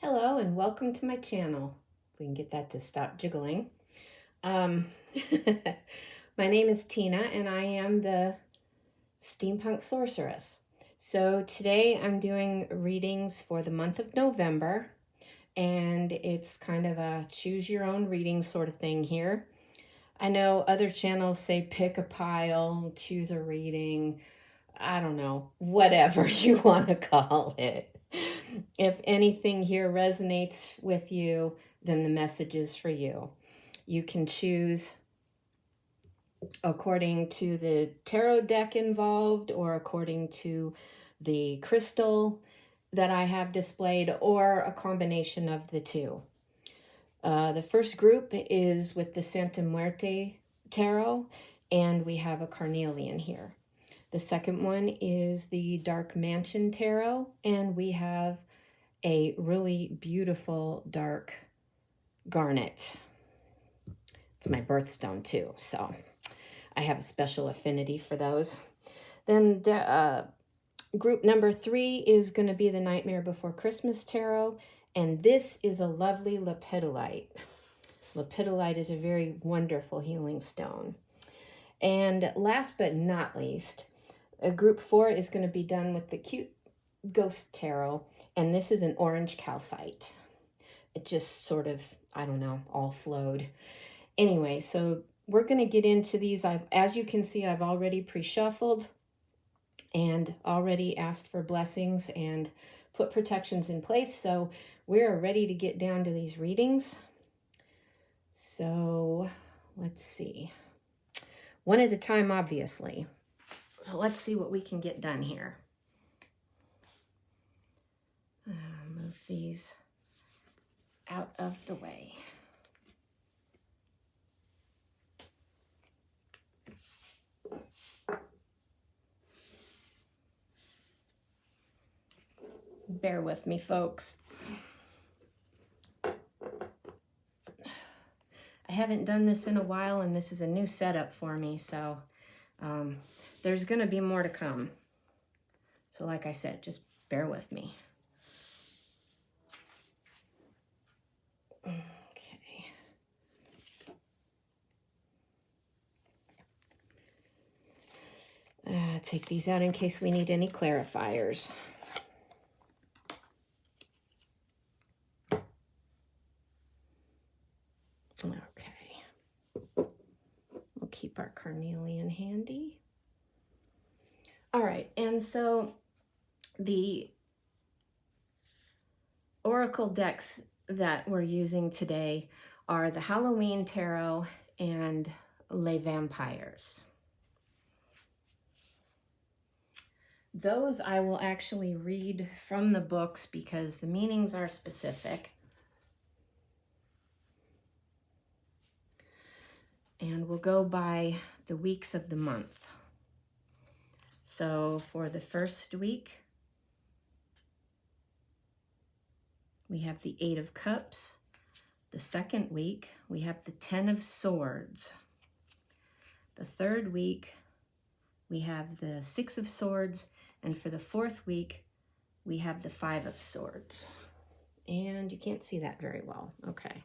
Hello and welcome to my channel. If we can get that to stop jiggling. My name is Tina and I am the Steampunk Sorceress. So today I'm doing readings for the month of November, and it's kind of a choose your own reading sort of thing here. I know other channels say pick a pile, choose a reading, I don't know, whatever you want to call it. If anything here resonates with you, then the message is for you. You can choose according to the tarot deck involved, or according to the crystal that I have displayed, or a combination of the two. The first group is with the Santa Muerte Tarot, and we have a carnelian here. The second one is the Dark Mansion Tarot, and we have a really beautiful dark garnet. It's my birthstone too, so I have a special affinity for those. Then group number 3 is going to be the Nightmare Before Christmas Tarot, and this is a lovely lepidolite. Lepidolite is a very wonderful healing stone. And last but not least, group 4 is going to be done with the Cute Ghost Tarot, and this is an orange calcite. It just sort of, I don't know, all flowed. Anyway, so we're going to get into these. As you can see, I've already pre-shuffled and already asked for blessings and put protections in place. So we're ready to get down to these readings. So let's see. One at a time, obviously. So let's see what we can get done here. Move these out of the way. Bear with me, folks. I haven't done this in a while, and this is a new setup for me, so there's going to be more to come. So like I said, just bear with me. Okay. Take these out in case we need any clarifiers. Okay. We'll keep our carnelian handy. All right, and so the oracle decks that we're using today are the Halloween Tarot and Les Vampires. Those I will actually read from the books because the meanings are specific. And we'll go by the weeks of the month. So for the first week, we have the 8 of Cups. The second week, we have the 10 of Swords. The third week, we have the 6 of Swords. And for the fourth week, we have the 5 of Swords. And you can't see that very well. Okay,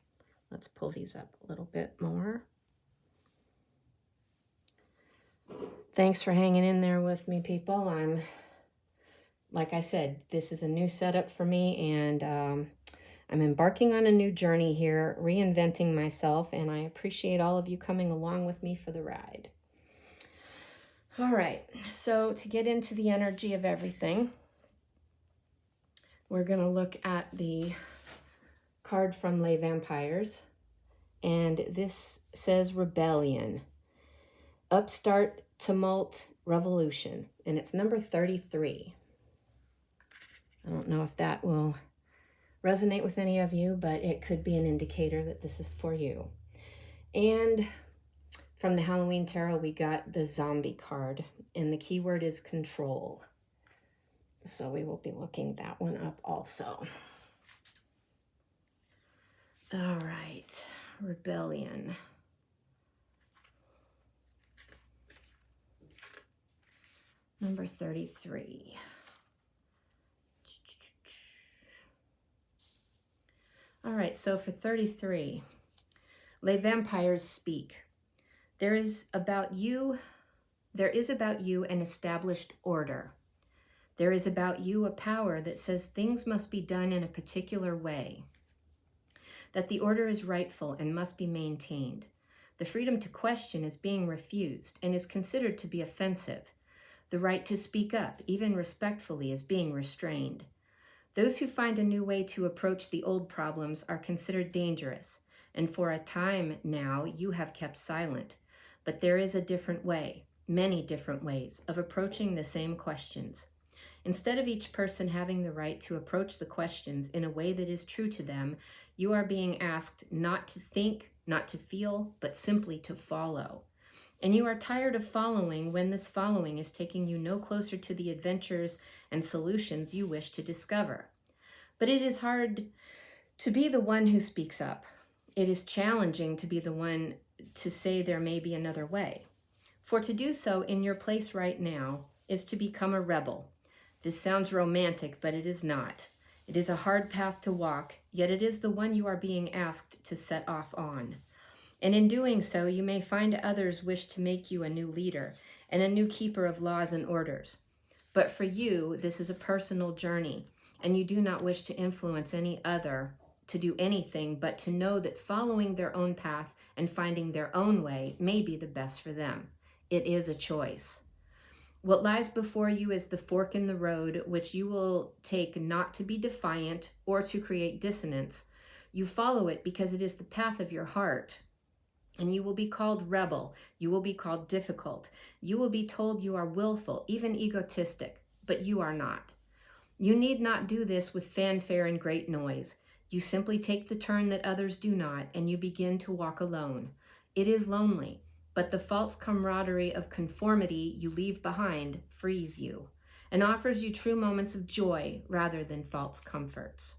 let's pull these up a little bit more. Thanks for hanging in there with me, people. Like I said, this is a new setup for me, and I'm embarking on a new journey here, reinventing myself, and I appreciate all of you coming along with me for the ride. All right, so to get into the energy of everything, we're going to look at the card from Les Vampires, and this says Rebellion, Upstart, Tumult, Revolution, and it's number 33. I don't know if that will resonate with any of you, but it could be an indicator that this is for you. And from the Halloween Tarot, we got the Zombie card, and the keyword is control. So we will be looking that one up also. All right, Rebellion. Number 33. All right, so for 33, Les vampires speak. There is about you an established order. There is about you a power that says things must be done in a particular way, that the order is rightful and must be maintained. The freedom to question is being refused and is considered to be offensive. The right to speak up, even respectfully, is being restrained. Those who find a new way to approach the old problems are considered dangerous, and for a time now you have kept silent. But there is a different way, many different ways, of approaching the same questions. Instead of each person having the right to approach the questions in a way that is true to them, you are being asked not to think, not to feel, but simply to follow. And you are tired of following when this following is taking you no closer to the adventures and solutions you wish to discover. But it is hard to be the one who speaks up. It is challenging to be the one to say there may be another way. For to do so in your place right now is to become a rebel. This sounds romantic, but it is not. It is a hard path to walk, yet it is the one you are being asked to set off on. And in doing so, you may find others wish to make you a new leader and a new keeper of laws and orders. But for you, this is a personal journey, and you do not wish to influence any other to do anything but to know that following their own path and finding their own way may be the best for them. It is a choice. What lies before you is the fork in the road, which you will take not to be defiant or to create dissonance. You follow it because it is the path of your heart. And you will be called rebel. You will be called difficult. You will be told you are willful, even egotistic, but you are not. You need not do this with fanfare and great noise. You simply take the turn that others do not, and you begin to walk alone. It is lonely, but the false camaraderie of conformity you leave behind frees you and offers you true moments of joy rather than false comforts.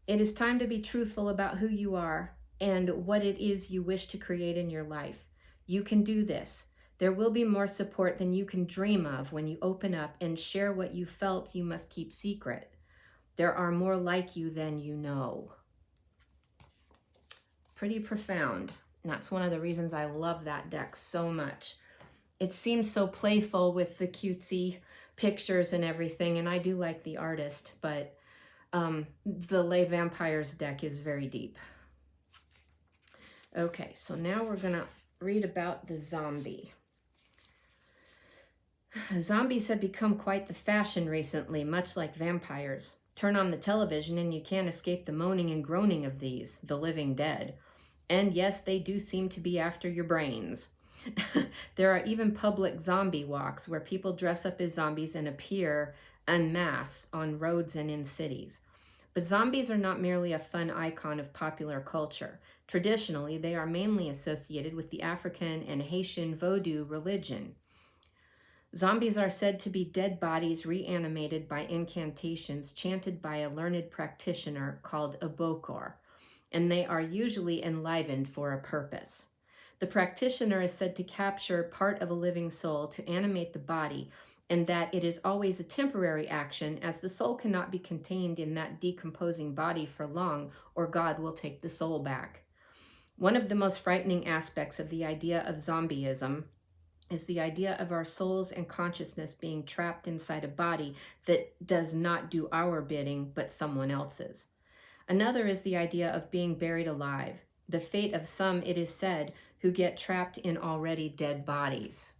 It is time to be truthful about who you are and what it is you wish to create in your life. You can do this. There will be more support than you can dream of when you open up and share what you felt you must keep secret. There are more like you than you know. Pretty profound. That's one of the reasons I love that deck so much. It seems so playful with the cutesy pictures and everything, and I do like the artist, but the Les Vampires deck is very deep. Okay, so now we're going to read about the zombie. Zombies have become quite the fashion recently, much like vampires. Turn on the television and you can't escape the moaning and groaning of these, the living dead. And yes, they do seem to be after your brains. There are even public zombie walks where people dress up as zombies and appear en masse on roads and in cities. But zombies are not merely a fun icon of popular culture. Traditionally, they are mainly associated with the African and Haitian Vodou religion. Zombies are said to be dead bodies reanimated by incantations chanted by a learned practitioner called a bokor, and they are usually enlivened for a purpose. The practitioner is said to capture part of a living soul to animate the body, and that it is always a temporary action, as the soul cannot be contained in that decomposing body for long, or God will take the soul back. One of the most frightening aspects of the idea of zombieism is the idea of our souls and consciousness being trapped inside a body that does not do our bidding, but someone else's. Another is the idea of being buried alive, the fate of some, it is said, who get trapped in already dead bodies.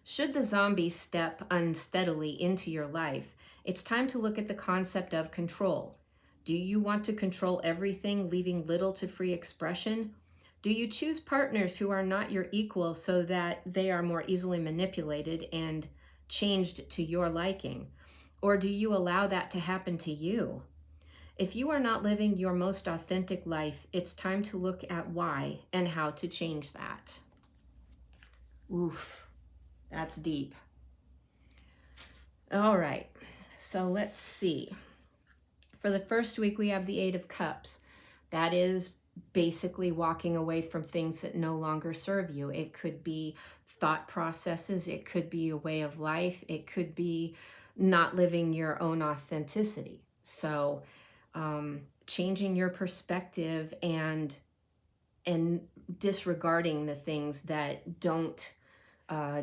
Should the zombie step unsteadily into your life, it's time to look at the concept of control. Do you want to control everything, leaving little to free expression? Do you choose partners who are not your equal so that they are more easily manipulated and changed to your liking? Or do you allow that to happen to you? If you are not living your most authentic life, it's time to look at why and how to change that. Oof, that's deep. All right, so let's see. For the first week, we have the Eight of Cups. That is basically walking away from things that no longer serve you. It could be thought processes. It could be a way of life. It could be not living your own authenticity. So changing your perspective and disregarding the things that don't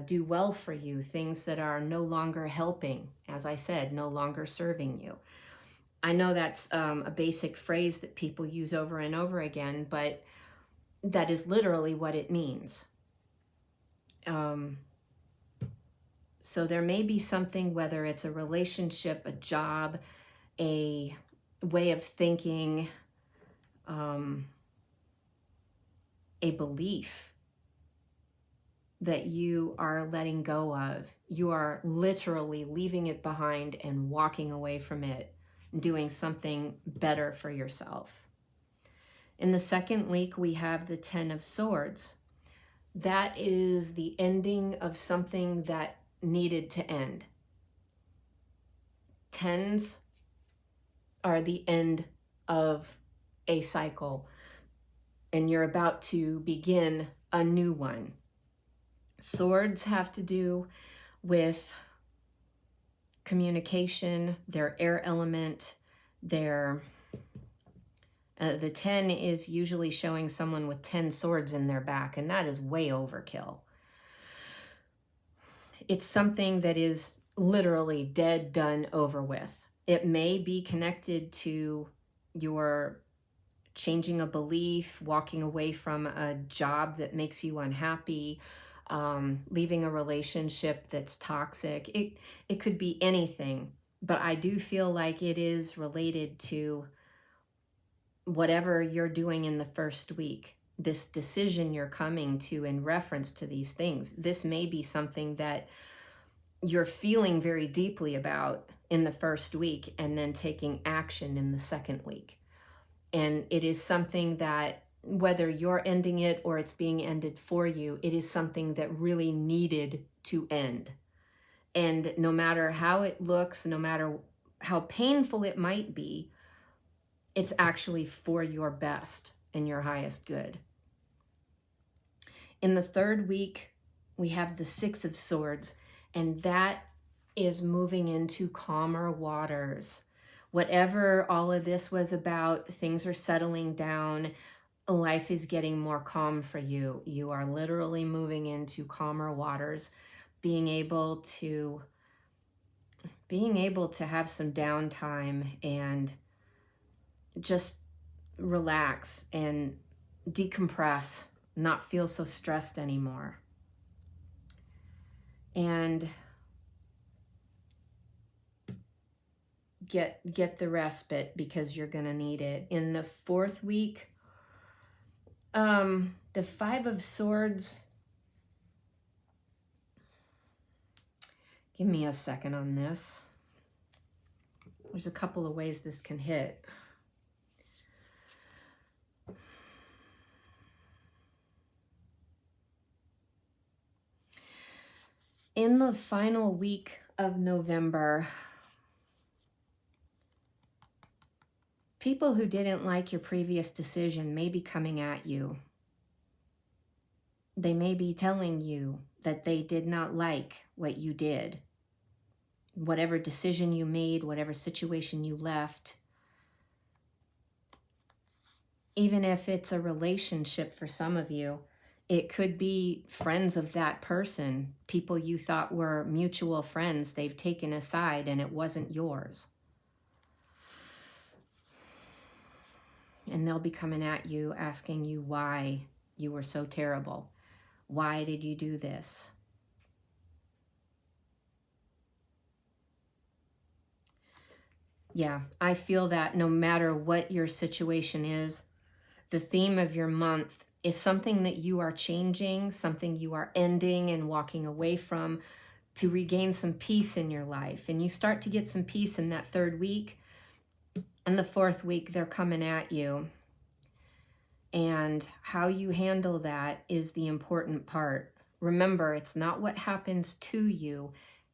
do well for you, things that are no longer helping, as I said, no longer serving you. I know that's a basic phrase that people use over and over again, but that is literally what it means. So there may be something, whether it's a relationship, a job, a way of thinking, a belief that you are letting go of. You are literally leaving it behind and walking away from it, doing something better for yourself. In the second week, we have the 10 of Swords. That is the ending of something that needed to end. Tens are the end of a cycle, and you're about to begin a new one. Swords have to do with communication, their air element, their the 10 is usually showing someone with 10 swords in their back, and that is way overkill. It's something that is literally dead, done, over with. It may be connected to your changing a belief, walking away from a job that makes you unhappy, leaving a relationship that's toxic. It could be anything, but I do feel like it is related to whatever you're doing in the first week, this decision you're coming to in reference to these things. This may be something that you're feeling very deeply about in the first week and then taking action in the second week. And it is something that, whether you're ending it or it's being ended for you, it is something that really needed to end. And no matter how it looks, no matter how painful it might be, it's actually for your best and your highest good. In the third week, we have the 6 of Swords, and that is moving into calmer waters. Whatever all of this was about, things are settling down. Life is getting more calm for you. You are literally moving into calmer waters, being able to have some downtime and just relax and decompress, not feel so stressed anymore. And get the respite, because you're going to need it. In the fourth week, the 5 of Swords, give me a second on this. There's a couple of ways this can hit. In the final week of November, people who didn't like your previous decision may be coming at you. They may be telling you that they did not like what you did. Whatever decision you made, whatever situation you left. Even if it's a relationship for some of you, it could be friends of that person, people you thought were mutual friends, they've taken aside and it wasn't yours. And they'll be coming at you, asking you why you were so terrible. Why did you do this? Yeah, I feel that no matter what your situation is, the theme of your month is something that you are changing, something you are ending and walking away from to regain some peace in your life. And you start to get some peace in that third week. And the fourth week, they're coming at you. And how you handle that is the important part. Remember, it's not what happens to you,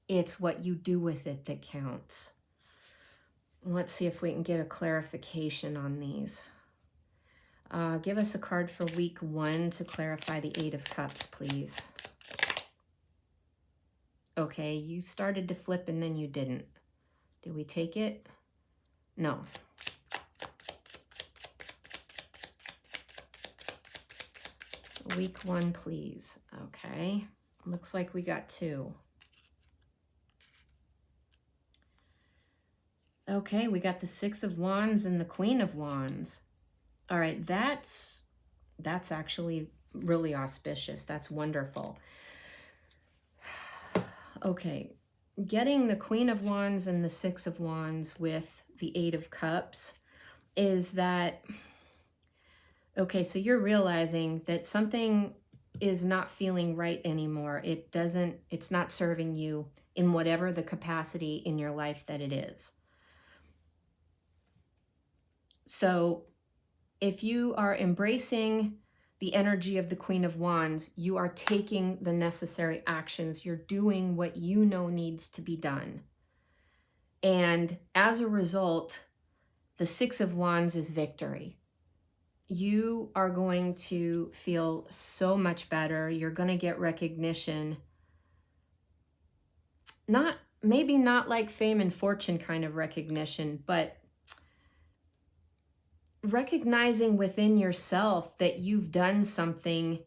it's what you do with it that counts. Let's see if we can get a clarification on these. Give us a card for week 1 to clarify the 8 of Cups, please. Okay, you started to flip and then you didn't. Did we take it? No. Week 1, please. Okay. Looks like we got 2. Okay, we got the 6 of Wands and the Queen of Wands. All right, that's actually really auspicious. That's wonderful. Okay, getting the Queen of Wands and the 6 of Wands with the 8 of Cups is that, okay, so you're realizing that something is not feeling right anymore. It's not serving you in whatever the capacity in your life that it is. So if you are embracing the energy of the Queen of Wands, you are taking the necessary actions. You're doing what you know needs to be done. And as a result, the 6 of Wands is victory. You are going to feel so much better. You're going to get recognition. Maybe not like fame and fortune kind of recognition, but recognizing within yourself that you've done something.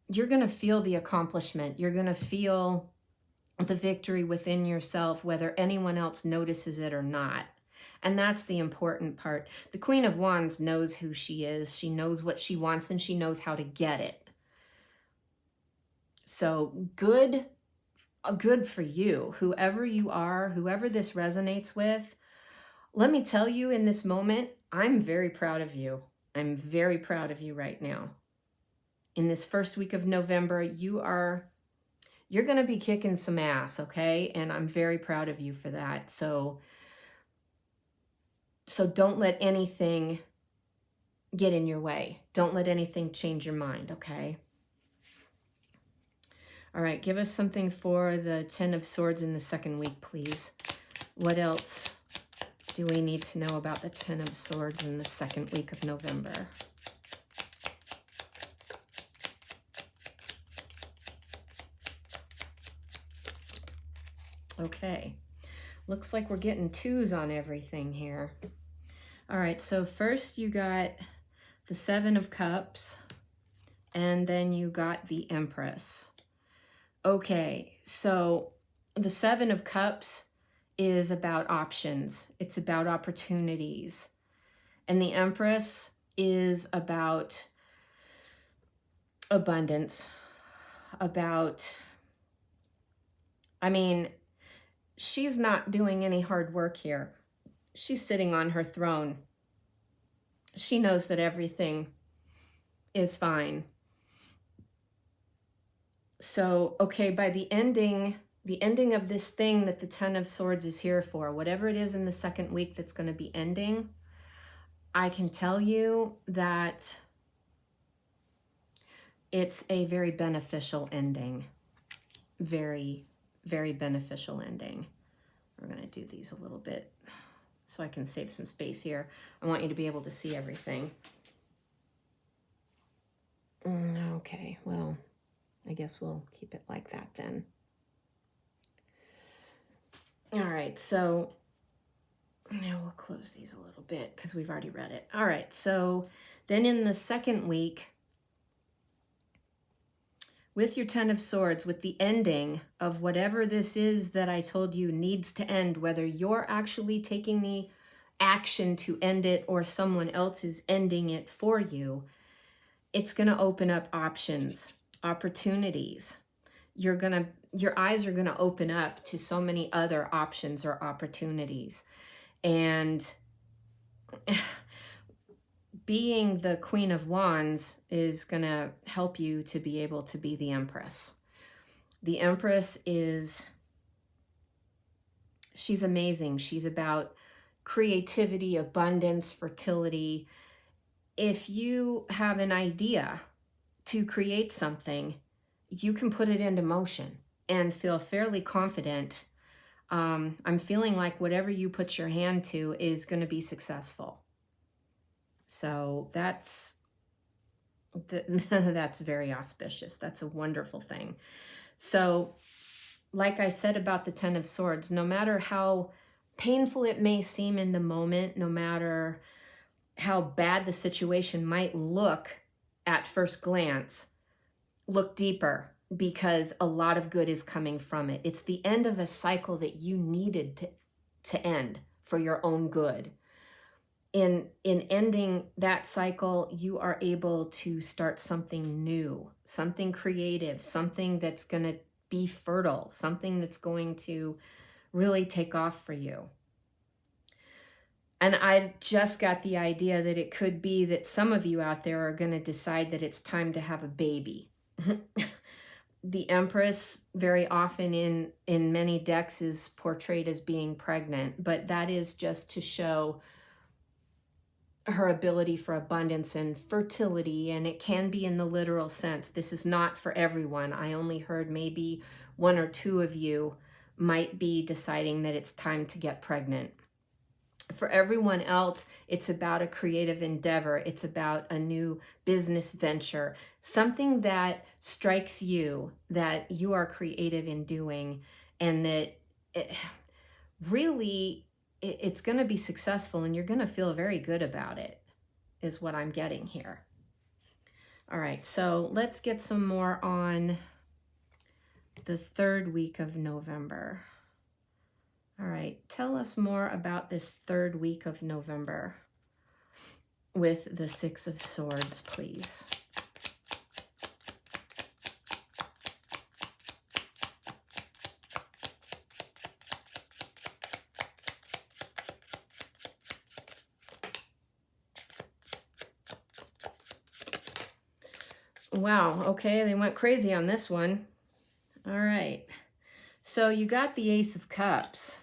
You're going to feel the accomplishment. You're going to feel the victory within yourself, whether anyone else notices it or not. And that's the important part. The Queen of Wands knows who she is. She knows what she wants and she knows how to get it. So good for you, whoever you are, whoever this resonates with. Let me tell you, in this moment, I'm very proud of you. I'm very proud of you right now. In this first week of November, you're going to be kicking some ass, okay? And I'm very proud of you for that. So don't let anything get in your way. Don't let anything change your mind, okay? All right, give us something for the 10 of Swords in the second week, please. What else do we need to know about the 10 of Swords in the second week of November? Okay, looks like we're getting 2s on everything here. All right, so first you got the 7 of Cups, and then you got the Empress. Okay, so the 7 of Cups is about options. It's about opportunities. And the Empress is about abundance, she's not doing any hard work here. She's sitting on her throne. She knows that everything is fine. So, okay, by the ending of this thing that the 10 of Swords is here for, whatever it is in the second week that's going to be ending, I can tell you that it's a very beneficial ending. Very, very beneficial ending. We're going to do these a little bit so I can save some space here. I want you to be able to see everything. Okay, well, I guess we'll keep it like that then. All right, so now we'll close these a little bit because we've already read it. All right, so then in the second week, with your 10 of Swords, with the ending of whatever this is that I told you needs to end, whether you're actually taking the action to end it or someone else is ending it for you, it's going to open up options, opportunities. Your eyes are going to open up to so many other options or opportunities. And being the Queen of Wands is going to help you to be able to be the Empress. The Empress she's amazing. She's about creativity, abundance, fertility. If you have an idea to create something, you can put it into motion and feel fairly confident. I'm feeling like whatever you put your hand to is going to be successful. So that's very auspicious. That's a wonderful thing. So like I said about the 10 of Swords, no matter how painful it may seem in the moment, no matter how bad the situation might look at first glance, look deeper, because a lot of good is coming from it. It's the end of a cycle that you needed to end for your own good. In ending that cycle, you are able to start something new, something creative, something that's going to be fertile, something that's going to really take off for you. And I just got the idea that it could be that some of you out there are going to decide that it's time to have a baby. The Empress very often in many decks is portrayed as being pregnant, but that is just to show her ability for abundance and fertility, and it can be in the literal sense. This is not for everyone. I only heard maybe 1 or 2 of you might be deciding that it's time to get pregnant. For everyone else, it's about a creative endeavor. It's about a new business venture, something that strikes you, that you are creative in doing, and that it's going to be successful, and you're going to feel very good about it, is what I'm getting here. All right, so let's get some more on the 3rd week of November. All right, tell us more about this 3rd week of November with the 6 of Swords, please. Wow, okay, they went crazy on this one. All right, so you got the Ace of Cups.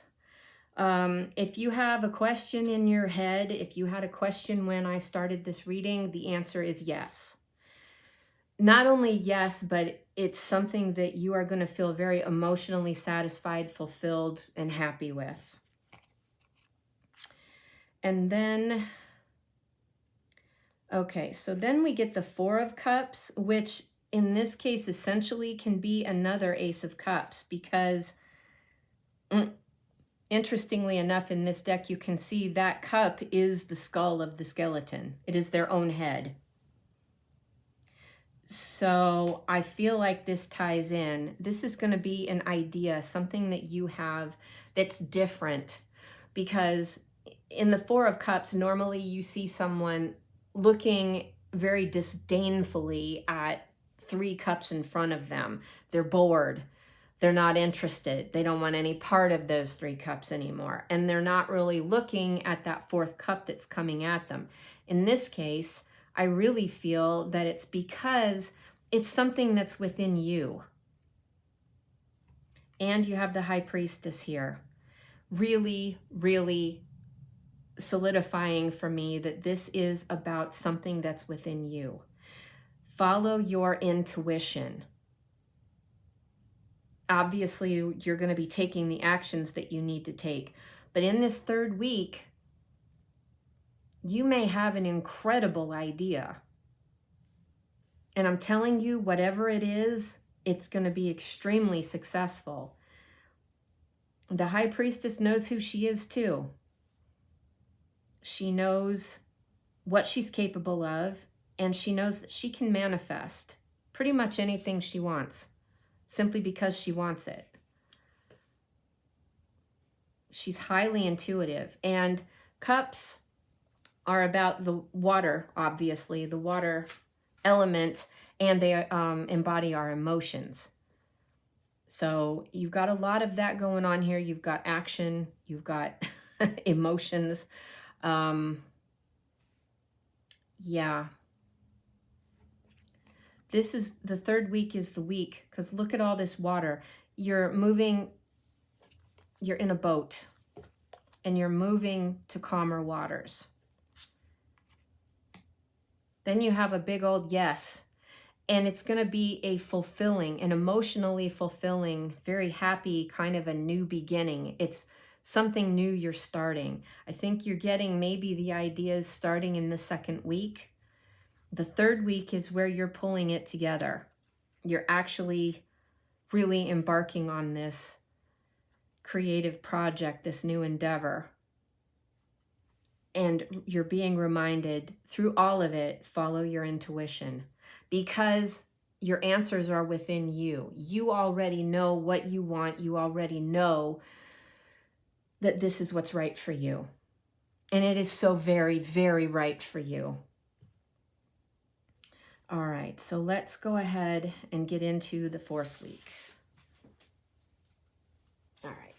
If you have a question in your head, if you had a question when I started this reading, the answer is yes. Not only yes, but it's something that you are going to feel very emotionally satisfied, fulfilled, and happy with. And then, okay, so then we get the 4 of Cups, which in this case essentially can be another Ace of Cups, because interestingly enough, in this deck, you can see that cup is the skull of the skeleton. It is their own head. So I feel like this ties in. This is going to be an idea, something that you have that's different, because in the 4 of Cups, normally you see someone looking very disdainfully at 3 cups in front of them. They're bored. They're not interested. They don't want any part of those 3 cups anymore. And they're not really looking at that 4th cup that's coming at them. In this case, I really feel that it's because it's something that's within you. And you have the High Priestess here. Really, really solidifying for me that this is about something that's within you. Follow your intuition. Obviously, you're going to be taking the actions that you need to take. But in this 3rd week, you may have an incredible idea. And I'm telling you, whatever it is, it's going to be extremely successful. The High Priestess knows who she is too. She knows what she's capable of, and she knows that she can manifest pretty much anything she wants, simply because she wants it. She's highly intuitive, and cups are about the water, obviously, the water element, and they embody our emotions. So you've got a lot of that going on here. You've got action, you've got emotions. Yeah. This is the 3rd week is the week, because look at all this water. You're moving, you're in a boat, and you're moving to calmer waters. Then you have a big old yes, and it's going to be a fulfilling, an emotionally fulfilling, very happy kind of a new beginning. It's something new you're starting. I think you're getting maybe the ideas starting in the 2nd week. The 3rd week is where you're pulling it together. You're actually really embarking on this creative project, this new endeavor. And you're being reminded through all of it, follow your intuition. because your answers are within you. You already know what you want. You already know that this is what's right for you. And it is so very, very right for you. All right, so let's go ahead and get into the 4th week. All right.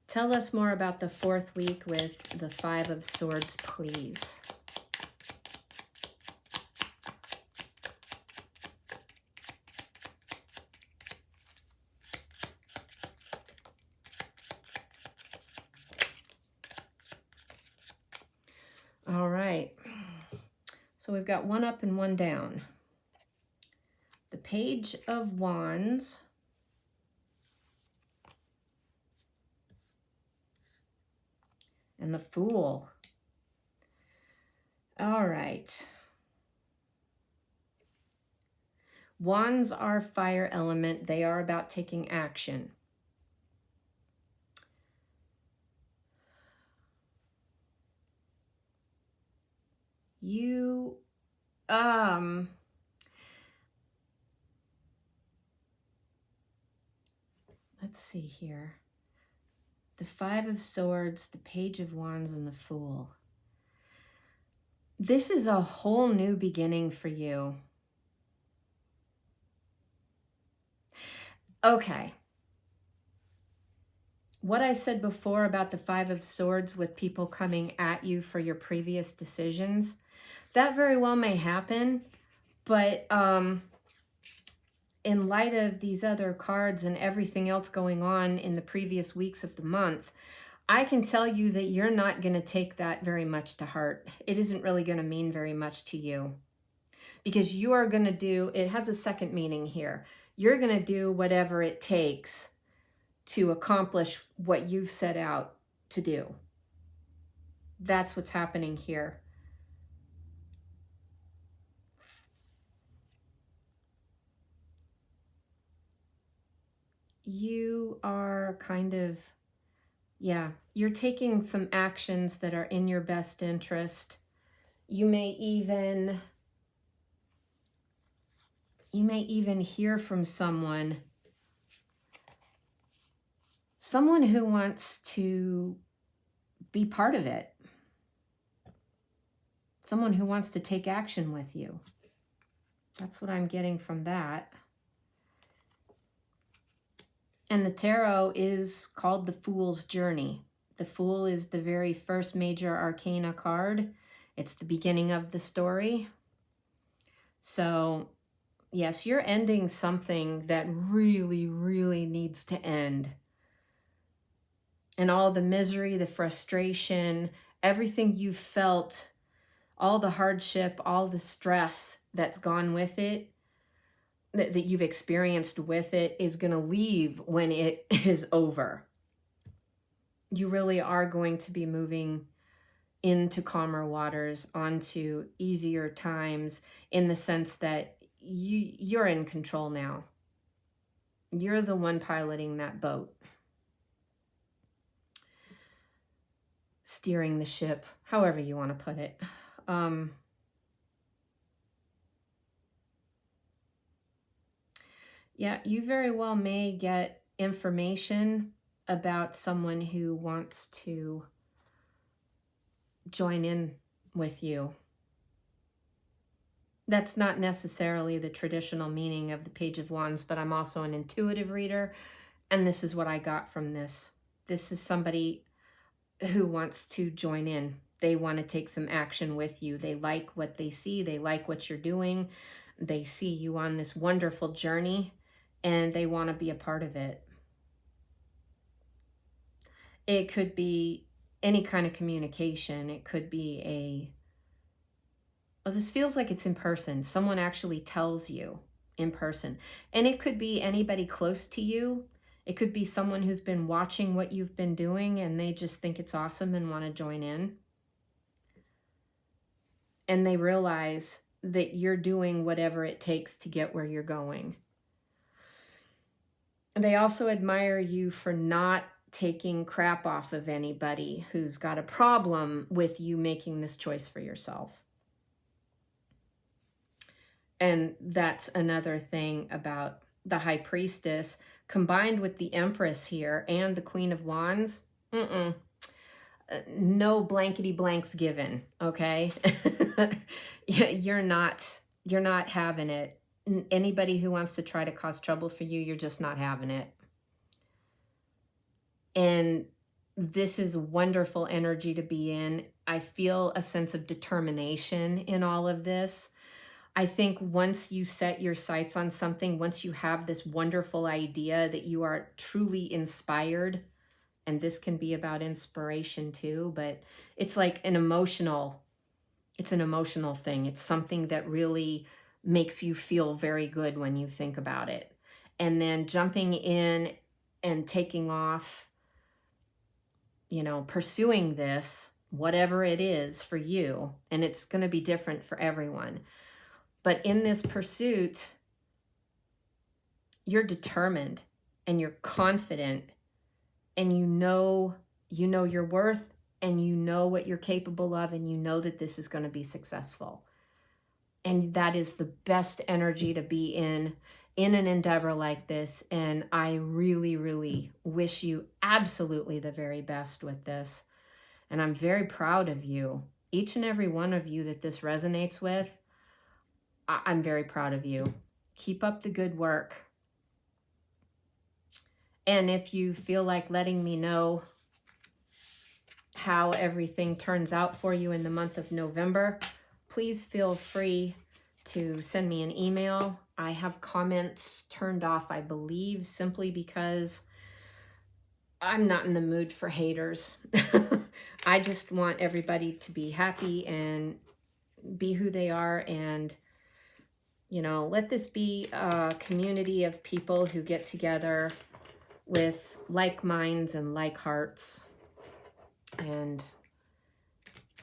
Tell us more about the 4th week with the 5 of Swords, please. All right. So we've got 1 up and 1 down. The Page of Wands. And the Fool. All right. Wands are fire element. They are about taking action. You, let's see here. The 5 of Swords, the Page of Wands, and the Fool. This is a whole new beginning for you. Okay. What I said before about the 5 of Swords with people coming at you for your previous decisions, that very well may happen, but in light of these other cards and everything else going on in the previous weeks of the month, I can tell you that you're not going to take that very much to heart. It isn't really going to mean very much to you, because you are going to do, it has a second meaning here. You're going to do whatever it takes to accomplish what you've set out to do. That's what's happening here. You are kind of, yeah, you're taking some actions that are in your best interest. You may even hear from someone who wants to be part of it. Someone who wants to take action with you. That's what I'm getting from that. And the tarot is called the Fool's Journey. The Fool is the very first major arcana card. It's the beginning of the story. So, yes, you're ending something that really, really needs to end. And all the misery, the frustration, everything you've felt, all the hardship, all the stress that's gone with it, that you've experienced with it, is going to leave when it is over. You really are going to be moving into calmer waters, onto easier times, in the sense that you're in control now. You're the one piloting that boat. Steering the ship, however you want to put it. Yeah, you very well may get information about someone who wants to join in with you. That's not necessarily the traditional meaning of the Page of Wands, but I'm also an intuitive reader, and this is what I got from this. This is somebody who wants to join in. They want to take some action with you. They like what they see. They like what you're doing. They see you on this wonderful journey, and they want to be a part of it. It could be any kind of communication. It could be this feels like it's in person. Someone actually tells you in person. And it could be anybody close to you. It could be someone who's been watching what you've been doing and they just think it's awesome and want to join in. And they realize that you're doing whatever it takes to get where you're going. They also admire you for not taking crap off of anybody who's got a problem with you making this choice for yourself. And that's another thing about the High Priestess combined with the Empress here and the Queen of Wands. No blankety blanks given, okay? you're not having it. Anybody who wants to try to cause trouble for you, you're just not having it. And this is wonderful energy to be in. I feel a sense of determination in all of this. I think once you set your sights on something, once you have this wonderful idea that you are truly inspired, and this can be about inspiration too, but it's like an emotional thing. It's something that really makes you feel very good when you think about it. And then jumping in and taking off, pursuing this, whatever it is for you, and it's going to be different for everyone. But in this pursuit, you're determined and you're confident, and you know your worth, and you know what you're capable of, and you know that this is going to be successful. And that is the best energy to be in an endeavor like this. And I really, really wish you absolutely the very best with this. And I'm very proud of you. Each and every one of you that this resonates with, I'm very proud of you. Keep up the good work. And if you feel like letting me know how everything turns out for you in the month of November, please feel free to send me an email. I have comments turned off, I believe, simply because I'm not in the mood for haters. I just want everybody to be happy and be who they are, and let this be a community of people who get together with like minds and like hearts and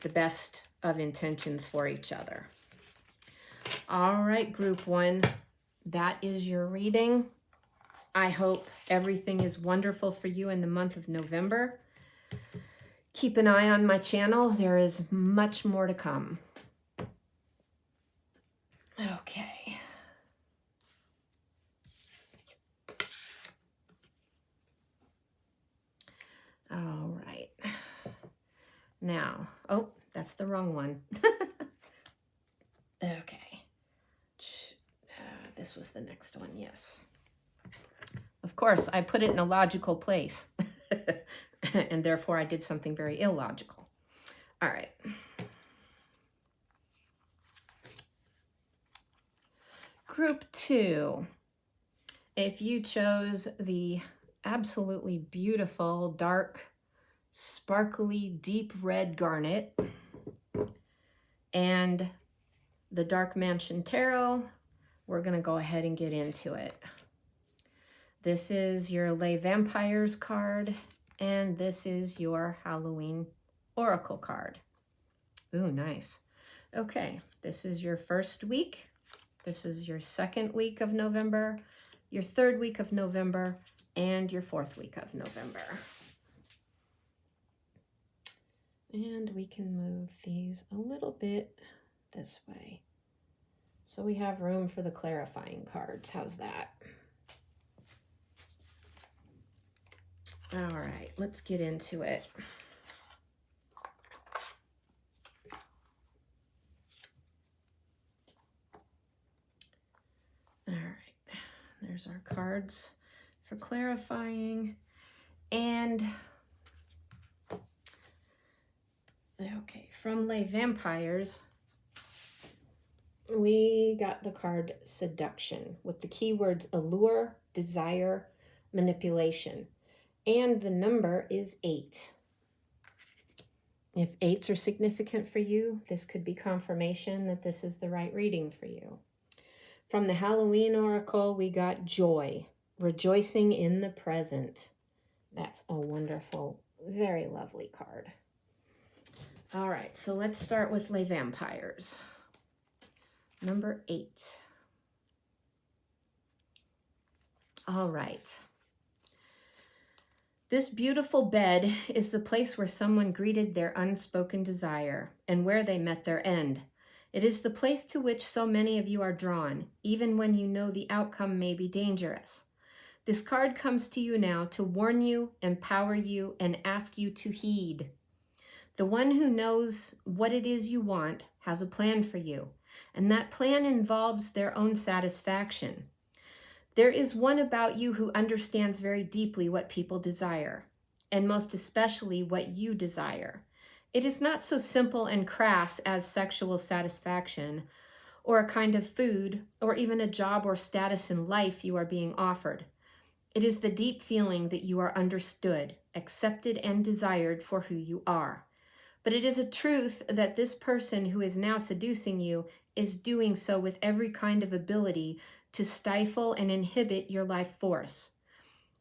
the best of intentions for each other. All right, group 1, that is your reading. I hope everything is wonderful for you in the month of November. Keep an eye on my channel. There is much more to come. Okay. All right. Now, oh, that's the wrong one. Okay. This was the next one, yes. Of course, I put it in a logical place, and therefore I did something very illogical. All right. Group 2. If you chose the absolutely beautiful, dark, sparkly, deep red garnet and the Dark Mansion Tarot, we're going to go ahead and get into it. This is your Les Vampires card, and this is your Halloween Oracle card. Ooh, nice. Okay, this is your first week. This is your second week of November, your third week of November, and your fourth week of November. And we can move these a little bit this way, so we have room for the clarifying cards. How's that? All right, let's get into it. All right, there's our cards for clarifying. And okay, from Les Vampires, we got the card Seduction with the keywords allure, desire, manipulation. And the number is 8. If 8s are significant for you, this could be confirmation that this is the right reading for you. From the Halloween Oracle, we got joy, rejoicing in the present. That's a wonderful, very lovely card. All right, so let's start with Les Vampires. Number 8. All right. This beautiful bed is the place where someone greeted their unspoken desire and where they met their end. It is the place to which so many of you are drawn, even when you know the outcome may be dangerous. This card comes to you now to warn you, empower you, and ask you to heed. The one who knows what it is you want has a plan for you, and that plan involves their own satisfaction. There is one about you who understands very deeply what people desire, and most especially what you desire. It is not so simple and crass as sexual satisfaction, or a kind of food, or even a job or status in life you are being offered. It is the deep feeling that you are understood, accepted, and desired for who you are. But it is a truth that this person who is now seducing you is doing so with every kind of ability to stifle and inhibit your life force.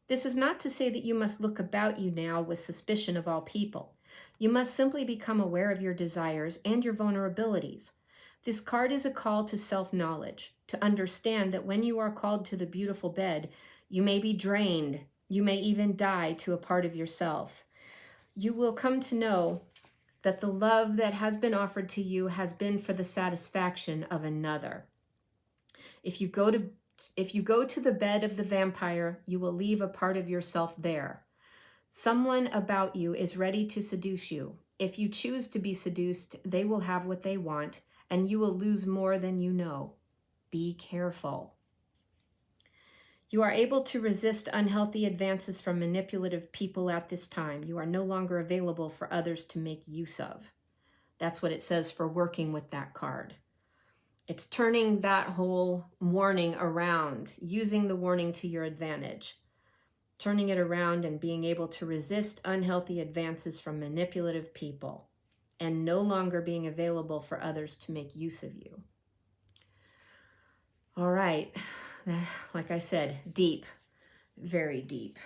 This is not to say that you must look about you now with suspicion of all people. You must simply become aware of your desires and your vulnerabilities. This card is a call to self-knowledge, to understand that when you are called to the beautiful bed, you may be drained. You may even die to a part of yourself. You will come to know that the love that has been offered to you has been for the satisfaction of another. If you go to the bed of the vampire, you will leave a part of yourself there. Someone about you is ready to seduce you. If you choose to be seduced, they will have what they want, and you will lose more than you know. Be careful. You are able to resist unhealthy advances from manipulative people at this time. You are no longer available for others to make use of. That's what it says for working with that card. It's turning that whole warning around, using the warning to your advantage, turning it around and being able to resist unhealthy advances from manipulative people and no longer being available for others to make use of you. All right, like I said, deep, very deep.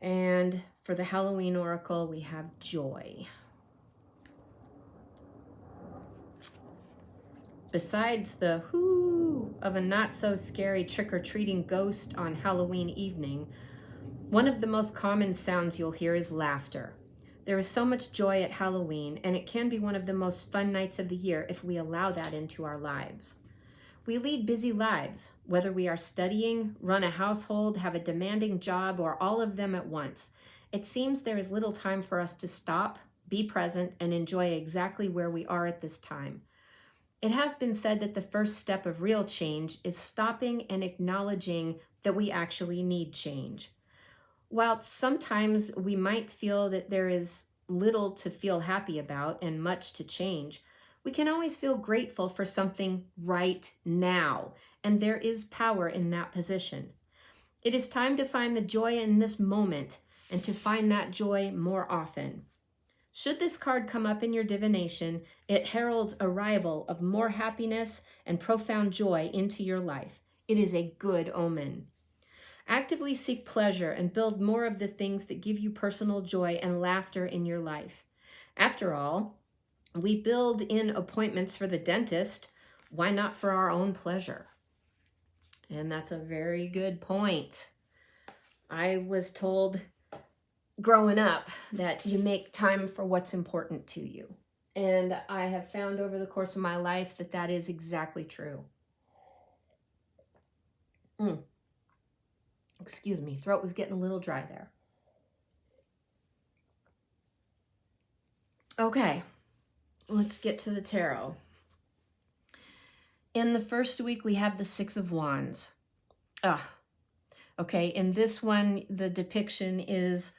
And for the Halloween oracle, we have joy. Besides the whoo of a not-so-scary trick-or-treating ghost on Halloween evening, one of the most common sounds you'll hear is laughter. There is so much joy at Halloween, and it can be one of the most fun nights of the year if we allow that into our lives. We lead busy lives, whether we are studying, run a household, have a demanding job, or all of them at once. It seems there is little time for us to stop, be present, and enjoy exactly where we are at this time. It has been said that the first step of real change is stopping and acknowledging that we actually need change. While sometimes we might feel that there is little to feel happy about and much to change, we can always feel grateful for something right now, and there is power in that position. It is time to find the joy in this moment and to find that joy more often. Should this card come up in your divination, it heralds arrival of more happiness and profound joy into your life. It is a good omen. Actively seek pleasure and build more of the things that give you personal joy and laughter in your life. After all, we build in appointments for the dentist. Why not for our own pleasure? And that's a very good point. I was told growing up that you make time for what's important to you. And I have found over the course of my life that that is exactly true. Excuse me, throat was getting a little dry there. Okay, let's get to the tarot. In the first week, we have the Six of Wands. Okay, in this one, the depiction is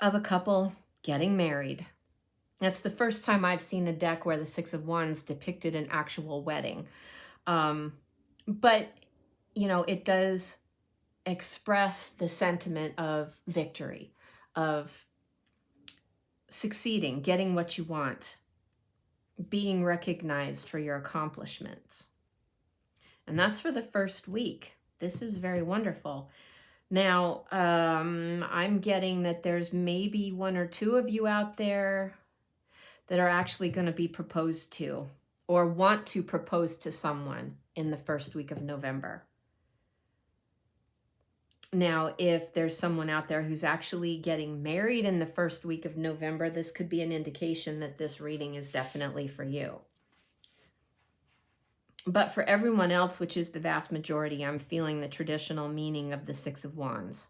of a couple getting married. That's the first time I've seen a deck where the Six of Wands depicted an actual wedding. But, you know, it does express the sentiment of victory, of succeeding, getting what you want, being recognized for your accomplishments. And that's for the first week. This is very wonderful. Now, I'm getting that there's maybe one or two of you out there that are actually going to be proposed to or want to propose to someone in the first week of November. Now, if there's someone out there who's actually getting married in the first week of November, this could be an indication that this reading is definitely for you. But for everyone else, which is the vast majority, I'm feeling the traditional meaning of the Six of Wands.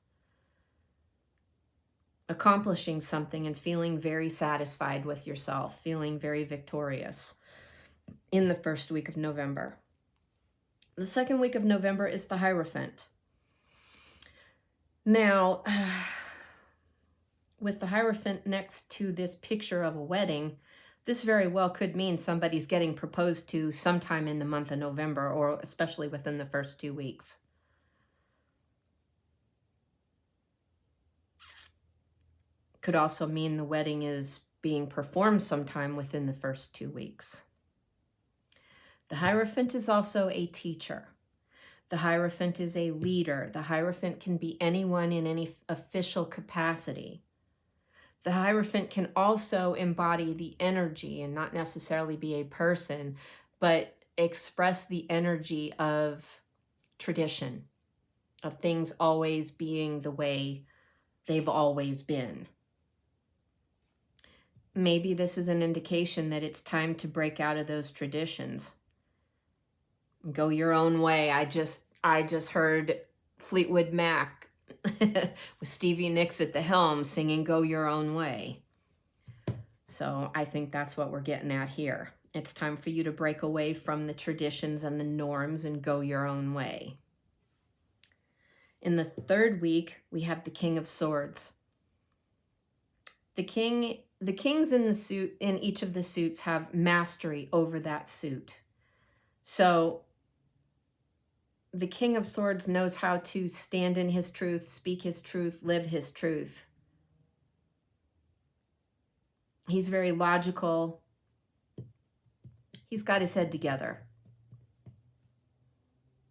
Accomplishing something and feeling very satisfied with yourself, feeling very victorious in the first week of November. The second week of November is the Hierophant. Now, with the Hierophant next to this picture of a wedding, this very well could mean somebody's getting proposed to sometime in the month of November, or especially within the first 2 weeks. Could also mean the wedding is being performed sometime within the first 2 weeks. The Hierophant is also a teacher. The Hierophant is a leader. The Hierophant can be anyone in any official capacity. The Hierophant can also embody the energy and not necessarily be a person, but express the energy of tradition, of things always being the way they've always been. Maybe this is an indication that it's time to break out of those traditions. Go your own way. I just heard Fleetwood Mac with Stevie Nicks at the helm singing Go Your Own Way. So I think that's what we're getting at here. It's time for you to break away from the traditions and the norms and go your own way. In the third week, we have the King of Swords. The kings in the suit, in each of the suits, have mastery over that suit. So the King of Swords knows how to stand in his truth, speak his truth, live his truth. He's very logical. He's got his head together.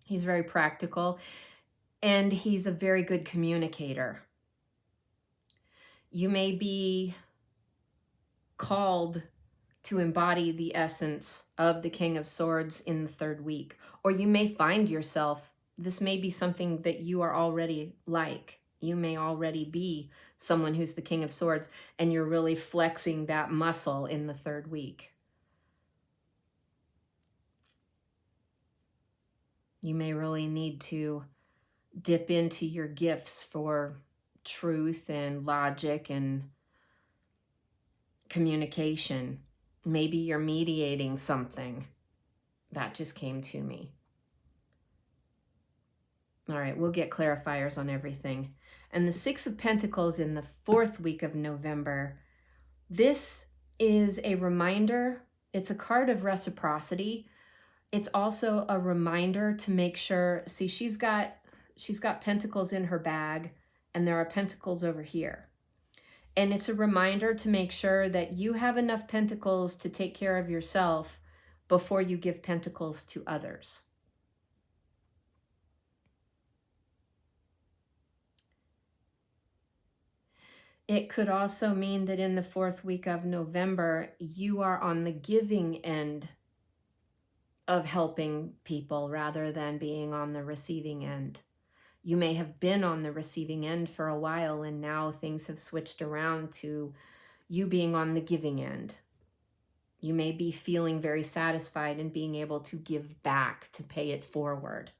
He's very practical, and he's a very good communicator. You may be called to embody the essence of the King of Swords in the third week. Or you may find yourself, this may be something that you are already like. You may already be someone who's the King of Swords, and you're really flexing that muscle in the third week. You may really need to dip into your gifts for truth and logic and communication. Maybe you're mediating something. That just came to me. All right, we'll get clarifiers on everything. And the Six of Pentacles in the fourth week of November. This is a reminder. It's a card of reciprocity. It's also a reminder to make sure, see, she's got pentacles in her bag, and there are pentacles over here. And it's a reminder to make sure that you have enough pentacles to take care of yourself before you give pentacles to others. It could also mean that in the fourth week of November, you are on the giving end of helping people rather than being on the receiving end. You may have been on the receiving end for a while, and now things have switched around to you being on the giving end. You may be feeling very satisfied in being able to give back, to pay it forward.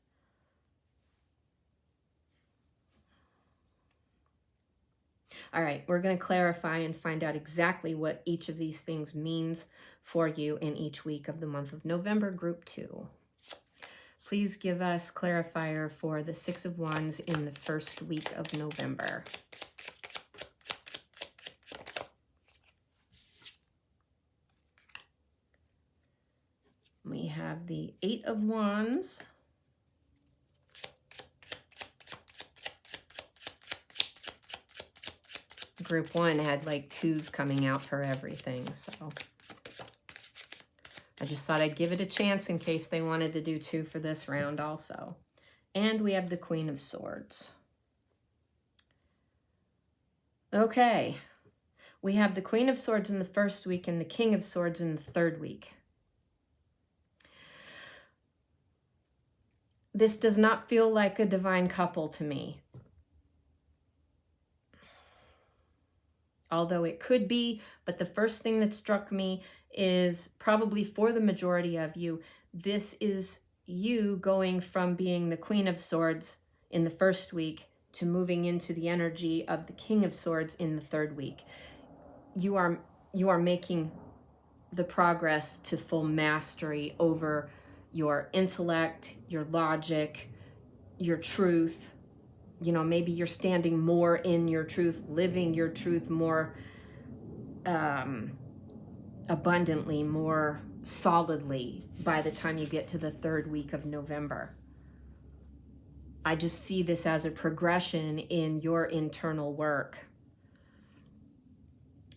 All right, we're going to clarify and find out exactly what each of these things means for you in each week of the month of November, Group 2. Please give us clarifier for the Six of Wands in the first week of November. We have the Eight of Wands. Group 1 had like twos coming out for everything, so I just thought I'd give it a chance in case they wanted to do 2 for this round also. And we have the Queen of Swords. Okay, we have the Queen of Swords in the first week and the King of Swords in the third week. This does not feel like a divine couple to me. although it could be. But the first thing that struck me is probably for the majority of you, this is you going from being the Queen of Swords in the first week to moving into the energy of the King of Swords in the third week. You are making the progress to full mastery over your intellect, your logic, your truth. You know, maybe you're standing more in your truth, living your truth more abundantly, more solidly by the time you get to the third week of November. I just see this as a progression in your internal work.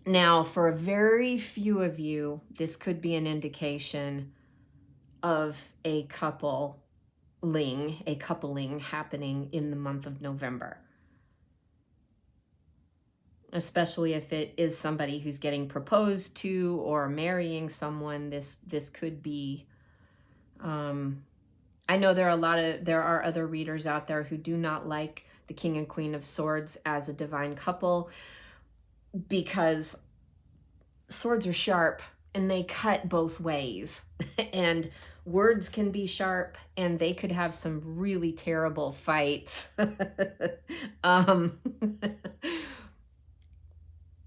Now, for a very few of you, this could be an indication of a coupling happening in the month of November. Especially if it is somebody who's getting proposed to or marrying someone, this could be. I know there are other readers out there who do not like the King and Queen of Swords as a divine couple, because swords are sharp and they cut both ways. And words can be sharp and they could have some really terrible fights.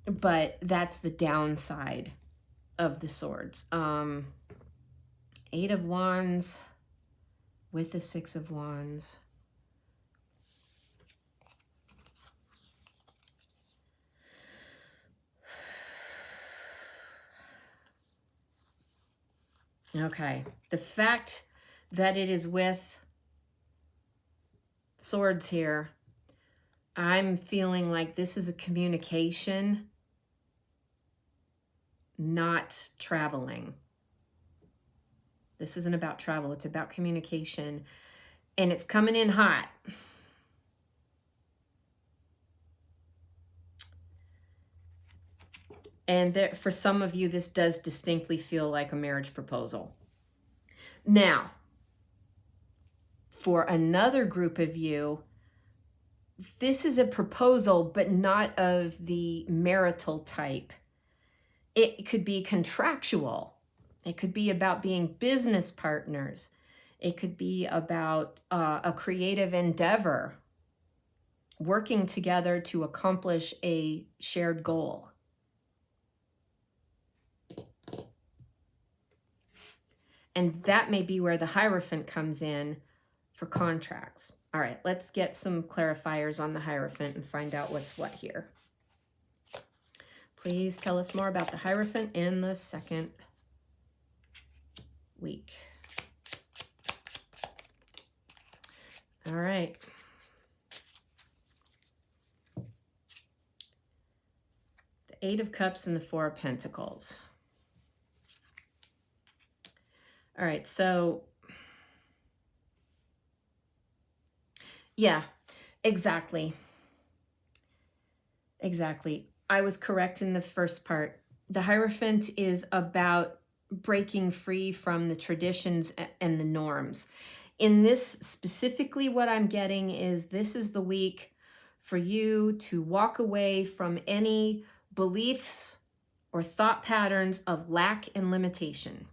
But that's the downside of the swords. 8 of Wands with the 6 of Wands. Okay, the fact that it is with swords here, I'm feeling like this is a communication, not traveling. This isn't about travel, it's about communication, and it's coming in hot. And there, for some of you, this does distinctly feel like a marriage proposal. Now, for another group of you, this is a proposal, but not of the marital type. It could be contractual. It could be about being business partners. It could be about a creative endeavor, working together to accomplish a shared goal. And that may be where the Hierophant comes in for contracts. All right, let's get some clarifiers on the Hierophant and find out what's what here. Please tell us more about the Hierophant in the second week. All right. The 8 of Cups and the 4 of Pentacles. All right, so yeah, exactly. I was correct in the first part. The Hierophant is about breaking free from the traditions and the norms. In this specifically, what I'm getting is this is the week for you to walk away from any beliefs or thought patterns of lack and limitation.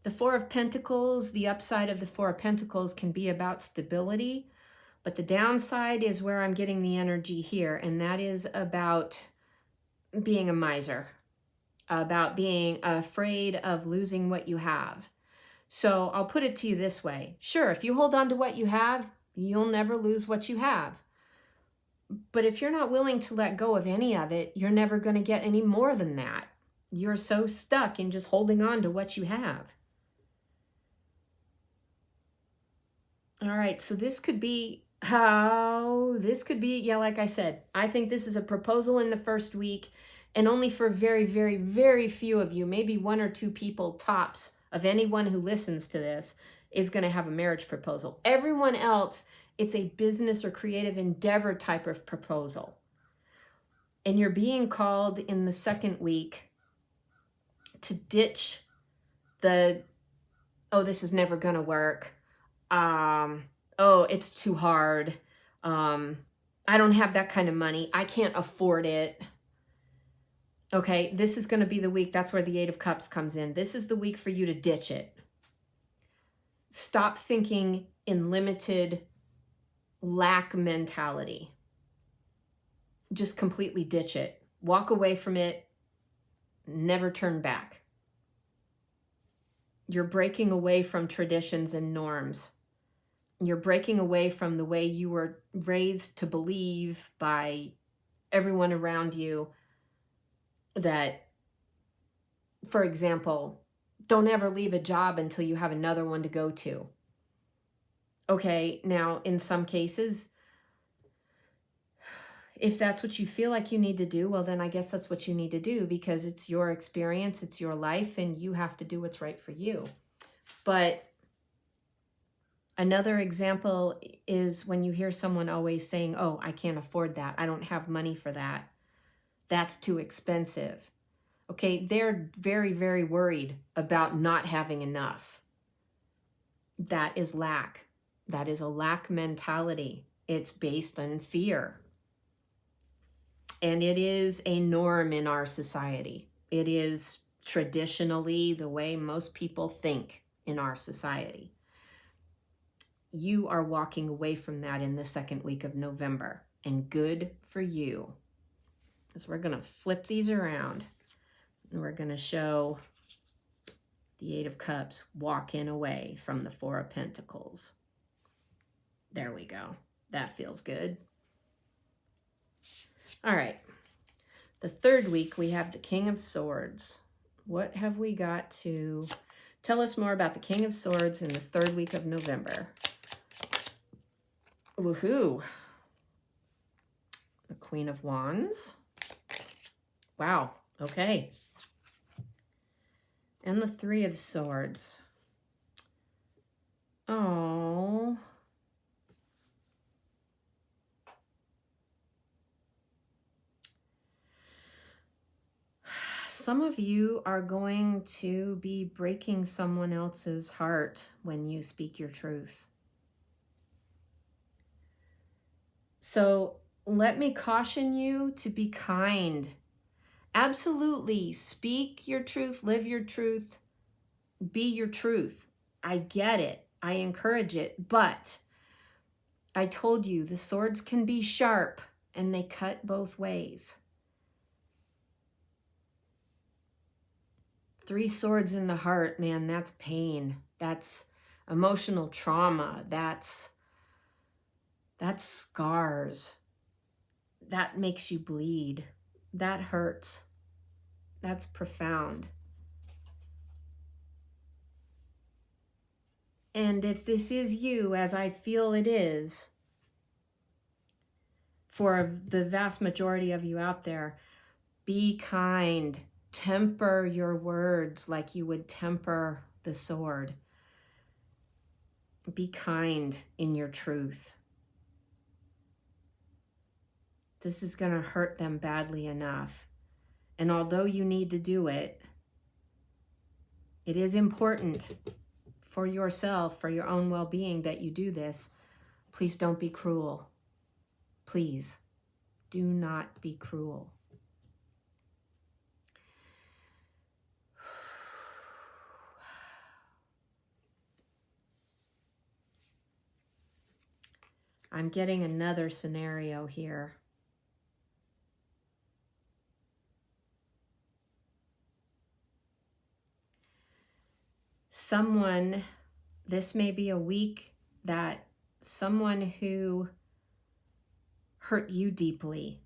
The 4 of Pentacles, the upside of the 4 of Pentacles can be about stability, but the downside is where I'm getting the energy here, and that is about being a miser, about being afraid of losing what you have. So I'll put it to you this way. Sure, if you hold on to what you have, you'll never lose what you have. But if you're not willing to let go of any of it, you're never going to get any more than that. You're so stuck in just holding on to what you have. All right, so this could be yeah, like I said, I think this is a proposal in the first week, and only for very, very, very few of you, maybe 1 or 2 people tops of anyone who listens to this is going to have a marriage proposal. Everyone else, it's a business or creative endeavor type of proposal. And you're being called in the second week to ditch the, oh, this is never going to work. Oh, it's too hard. I don't have that kind of money. I can't afford it. Okay, this is going to be the week. That's where the Eight of Cups comes in. This is the week for you to ditch it. Stop thinking in limited lack mentality. Just completely ditch it. Walk away from it. Never turn back. You're breaking away from traditions and norms. You're breaking away from the way you were raised to believe by everyone around you that, for example, don't ever leave a job until you have another one to go to. Okay, now in some cases, if that's what you feel like you need to do, well, then I guess that's what you need to do, because it's your experience, it's your life, and you have to do what's right for you. But another example is when you hear someone always saying, oh, I can't afford that. I don't have money for that. That's too expensive. Okay, they're very, very worried about not having enough. That is lack. That is a lack mentality. It's based on fear. And it is a norm in our society. It is traditionally the way most people think in our society. You are walking away from that in the second week of November, and good for you. So we're going to flip these around, and we're going to show the Eight of Cups walking away from the Four of Pentacles. There we go. That feels good. All right. The third week, we have the King of Swords. What have we got to tell us more about the King of Swords in the third week of November? Woohoo. The Queen of Wands. Wow. Okay. And the Three of Swords. Oh. Some of you are going to be breaking someone else's heart when you speak your truth. So let me caution you to be kind. Absolutely. Speak your truth, live your truth, be your truth. I get it. I encourage it. But I told you the swords can be sharp and they cut both ways. Three swords in the heart, man, that's pain. That's emotional trauma. That's scars. That makes you bleed. That hurts. That's profound. And if this is you, as I feel it is, for the vast majority of you out there, be kind. Temper your words like you would temper the sword. Be kind in your truth. This is going to hurt them badly enough. And although you need to do it, it is important for yourself, for your own well-being, that you do this. Please don't be cruel. Please do not be cruel. I'm getting another scenario here. Someone, this may be a week that someone who hurt you deeply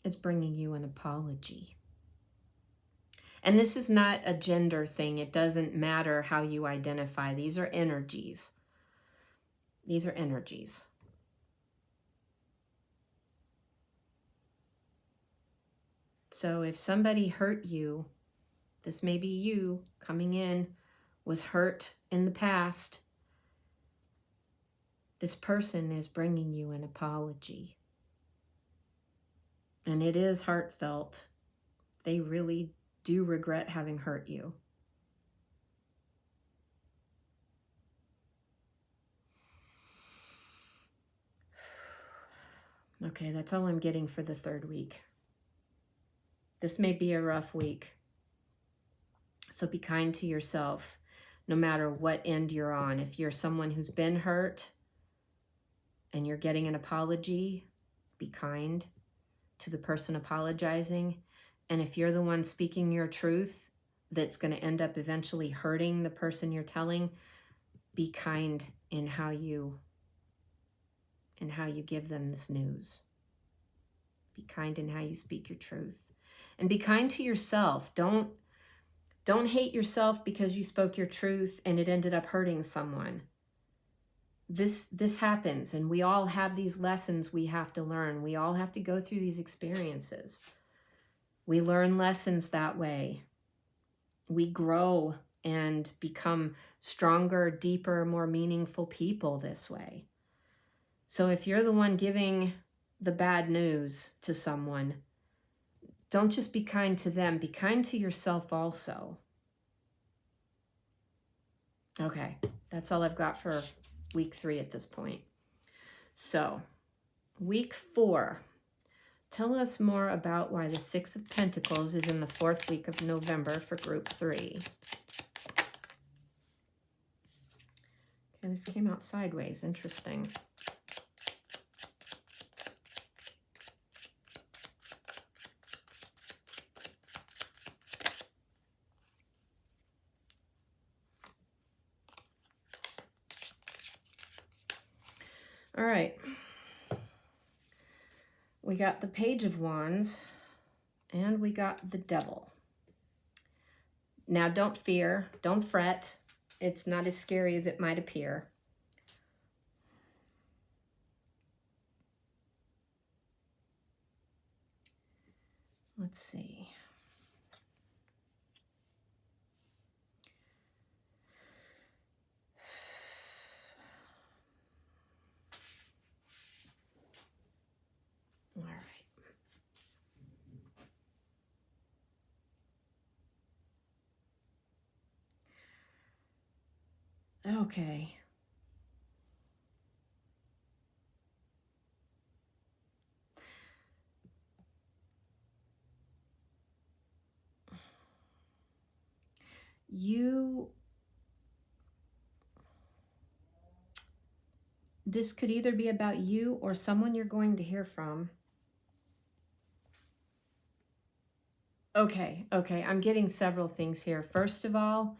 is bringing you an apology. And this is not a gender thing. It doesn't matter how you identify. These are energies. These are energies. So if somebody hurt you, this may be you coming in, was hurt in the past. This person is bringing you an apology. And it is heartfelt. They really do regret having hurt you. Okay, that's all I'm getting for the third week. This may be a rough week. So be kind to yourself, no matter what end you're on. If you're someone who's been hurt and you're getting an apology, be kind to the person apologizing. And if you're the one speaking your truth that's going to end up eventually hurting the person you're telling, be kind in how you give them this news. Be kind in how you speak your truth. And be kind to yourself. Don't hate yourself because you spoke your truth and it ended up hurting someone. This happens, and we all have these lessons we have to learn. We all have to go through these experiences. We learn lessons that way. We grow and become stronger, deeper, more meaningful people this way. So if you're the one giving the bad news to someone, don't just be kind to them, be kind to yourself also. Okay, that's all I've got for week 3 at this point. So, week 4. Tell us more about why the 6 of Pentacles is in the 4th week of November for group 3. Okay, this came out sideways. Interesting. All right. We got the Page of Wands, and we got the Devil. Now, don't fear, don't fret. It's not as scary as it might appear. Let's see. All right. Okay. This could either be about you or someone you're going to hear from. Okay, I'm getting several things here. First of all,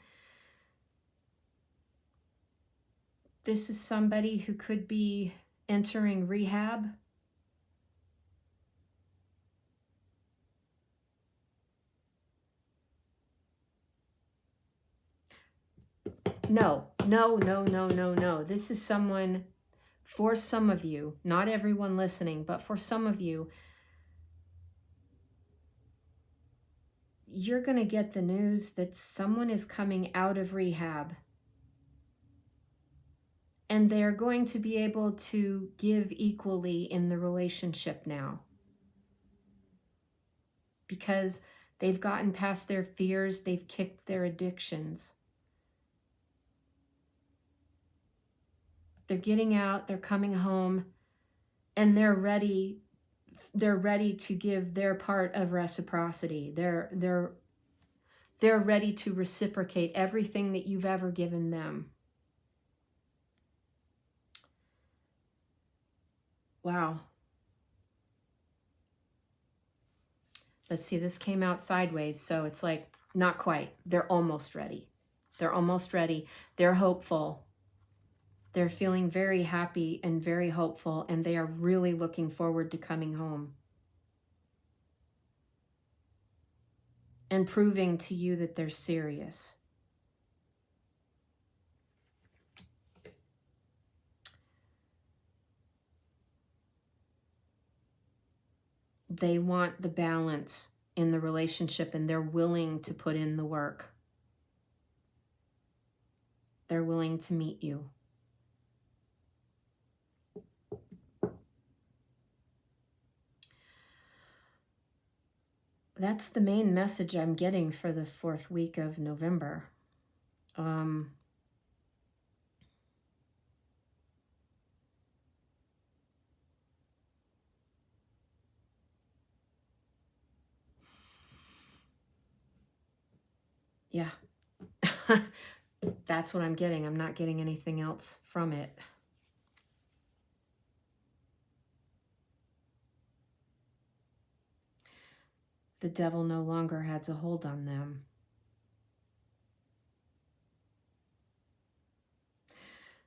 this is somebody who could be entering rehab. No. This is someone, for some of you, not everyone listening, but for some of you, you're going to get the news that someone is coming out of rehab. And they're going to be able to give equally in the relationship now. Because they've gotten past their fears, they've kicked their addictions. They're getting out, they're coming home, and they're ready to give their part of reciprocity. They're ready to reciprocate everything that you've ever given them. Wow. Let's see, this came out sideways, so it's like, not quite. They're almost ready. They're almost ready. They're hopeful. They're feeling very happy and very hopeful, and they are really looking forward to coming home. And proving to you that they're serious. They want the balance in the relationship, and they're willing to put in the work. They're willing to meet you. That's the main message I'm getting for the 4th week of November. Yeah. That's what I'm getting. I'm not getting anything else from it. The devil no longer has a hold on them.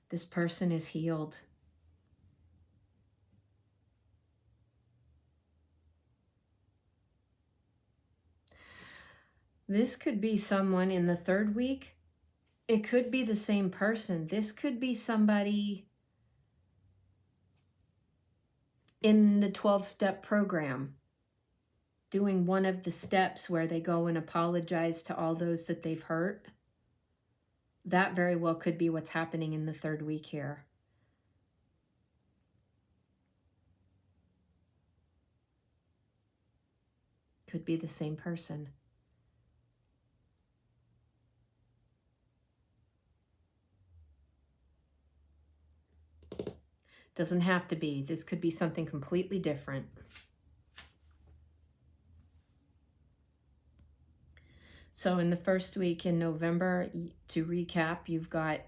This person is healed. This could be someone in the third week. It could be the same person. This could be somebody in the 12-step program doing one of the steps where they go and apologize to all those that they've hurt. That very well could be what's happening in the third week here. Could be the same person. Doesn't have to be. This could be something completely different. So in the first week in November, to recap, you've got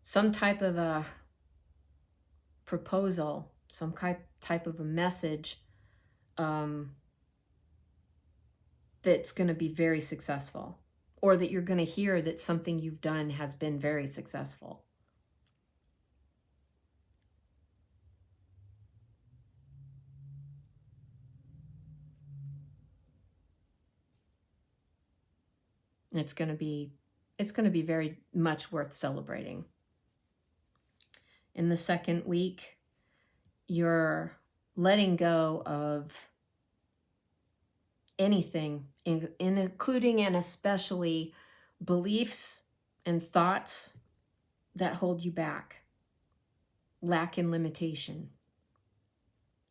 some type of a proposal, some type of a message that's going to be very successful, or that you're going to hear that something you've done has been very successful. And it's going to be very much worth celebrating. In the second week, you're letting go of anything, including and especially beliefs and thoughts that hold you back, lack and limitation.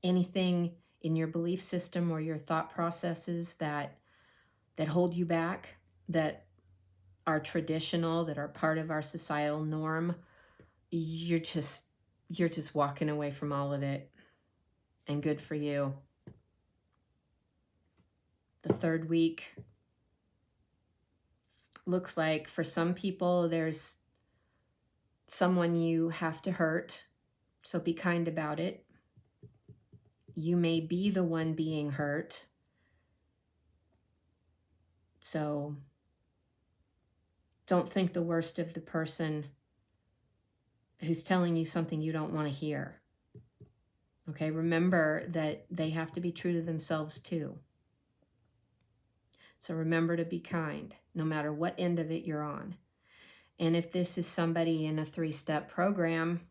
Anything in your belief system or your thought processes that hold you back, that are traditional, that are part of our societal norm, you're just walking away from all of it. And good for you. The third week looks like for some people there's someone you have to hurt, so be kind about it. You may be the one being hurt, so don't think the worst of the person who's telling you something you don't want to hear. Okay, remember that they have to be true to themselves too. So remember to be kind, no matter what end of it you're on. And if this is somebody in a 3-step program,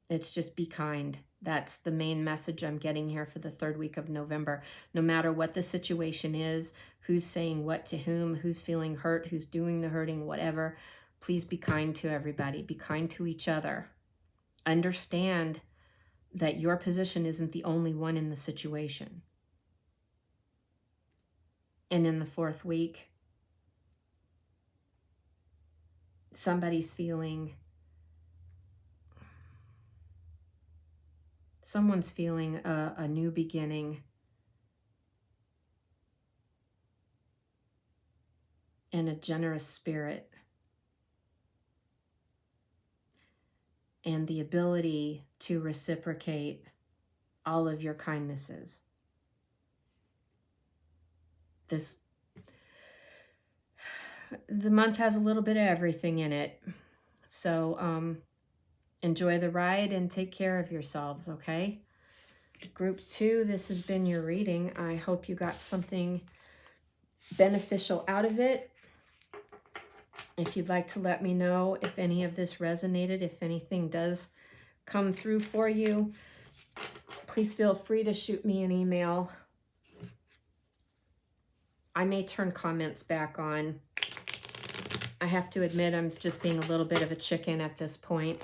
it's just be kind. That's the main message I'm getting here for the third week of November. No matter what the situation is, who's saying what to whom, who's feeling hurt, who's doing the hurting, whatever, please be kind to everybody. Be kind to each other. Understand that your position isn't the only one in the situation. And in the fourth week, someone's feeling a new beginning, and a generous spirit, and the ability to reciprocate all of your kindnesses. The month has a little bit of everything in it. So enjoy the ride and take care of yourselves, okay? Group 2, this has been your reading. I hope you got something beneficial out of it. If you'd like to let me know if any of this resonated, if anything does come through for you, please feel free to shoot me an email. I may turn comments back on. I have to admit, I'm just being a little bit of a chicken at this point.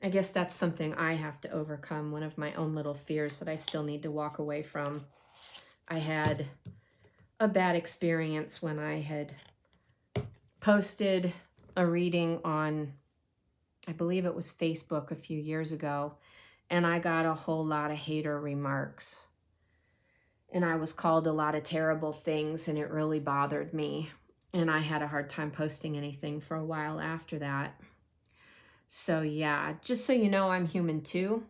I guess that's something I have to overcome, one of my own little fears that I still need to walk away from. I had a bad experience when I had posted a reading on, I believe it was Facebook a few years ago, and I got a whole lot of hater remarks. And I was called a lot of terrible things, and it really bothered me. And I had a hard time posting anything for a while after that. So yeah, just so you know, I'm human too.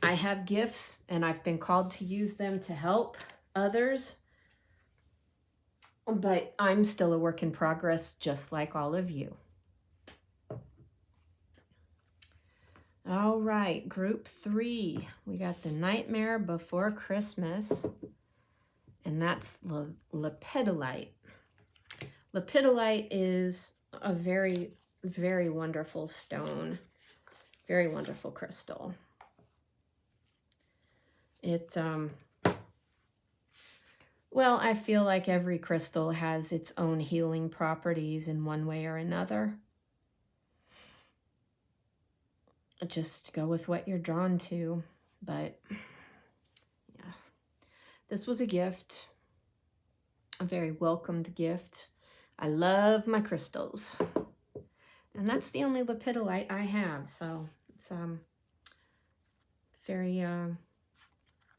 I have gifts, and I've been called to use them to help others. But I'm still a work in progress, just like all of you. All right, group 3. We got the Nightmare Before Christmas, and that's lepidolite. Lepidolite is a very, very wonderful stone, very wonderful crystal. It, well, I feel like every crystal has its own healing properties in one way or another. Just go with what you're drawn to. But yeah, this was a gift, a very welcomed gift. I love my crystals, and that's the only lepidolite I have, so it's very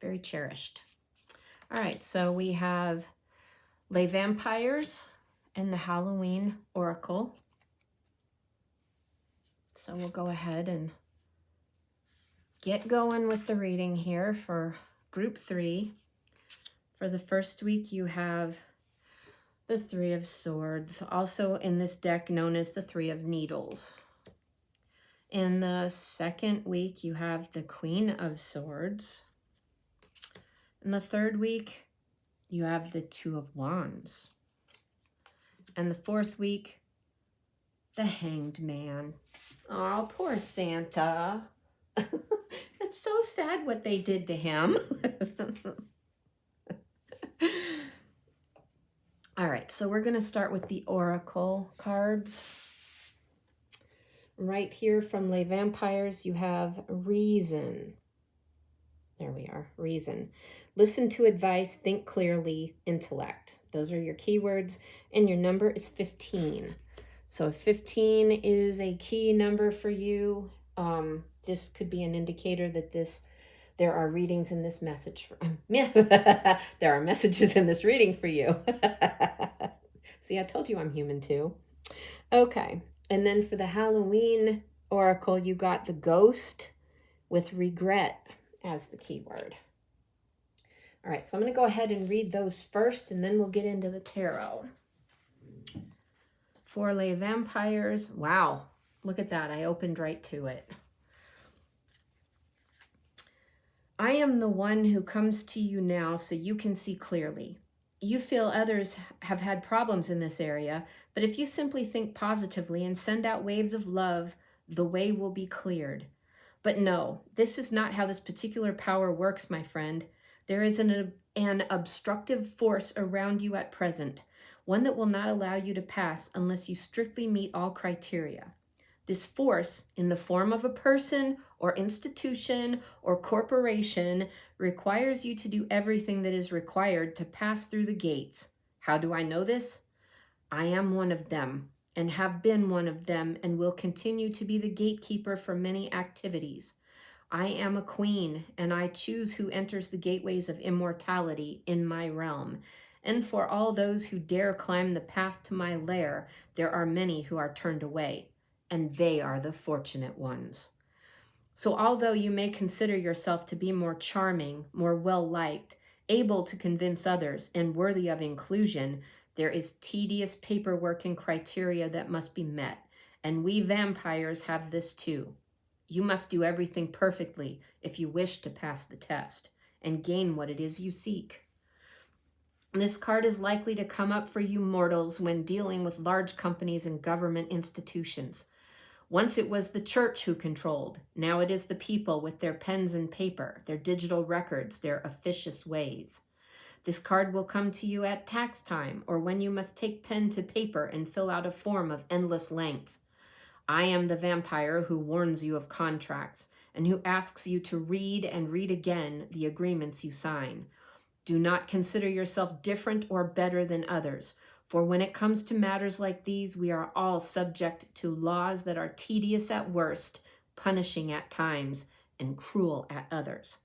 very cherished. All right, so we have Les Vampires and the Halloween Oracle. So we'll go ahead and get going with the reading here for group 3. For the first week, you have the 3 of Swords, also in this deck known as the 3 of Needles. In the second week, you have the Queen of Swords. In the third week, you have the 2 of Wands. And the fourth week, the Hanged Man. Oh, poor Santa. It's so sad what they did to him. All right, so we're going to start with the Oracle cards. Right here from Les Vampires, you have Reason. There we are, Reason. Listen to advice, think clearly, intellect. Those are your keywords, and your number is 15. So if 15 is a key number for you, this could be an indicator that there are readings in this message. There are messages in this reading for you. See, I told you I'm human too. Okay, and then for the Halloween Oracle, you got the Ghost with regret as the keyword. All right, so I'm going to go ahead and read those first, and then we'll get into the tarot. For Les Vampires, wow, look at that. I opened right to it. I am the one who comes to you now so you can see clearly. You feel others have had problems in this area, but if you simply think positively and send out waves of love, the way will be cleared. But no, this is not how this particular power works, my friend. There is an obstructive force around you at present, one that will not allow you to pass unless you strictly meet all criteria. This force, in the form of a person or institution or corporation, requires you to do everything that is required to pass through the gates. How do I know this? I am one of them, and have been one of them, and will continue to be the gatekeeper for many activities. I am a queen, and I choose who enters the gateways of immortality in my realm. And for all those who dare climb the path to my lair, there are many who are turned away, and they are the fortunate ones. So although you may consider yourself to be more charming, more well-liked, able to convince others, and worthy of inclusion, there is tedious paperwork and criteria that must be met, and we vampires have this too. You must do everything perfectly if you wish to pass the test and gain what it is you seek. This card is likely to come up for you mortals when dealing with large companies and government institutions. Once it was the church who controlled. Now it is the people with their pens and paper, their digital records, their officious ways. This card will come to you at tax time or when you must take pen to paper and fill out a form of endless length. I am the vampire who warns you of contracts and who asks you to read and read again the agreements you sign. Do not consider yourself different or better than others, for when it comes to matters like these, we are all subject to laws that are tedious at worst, punishing at times, and cruel at others.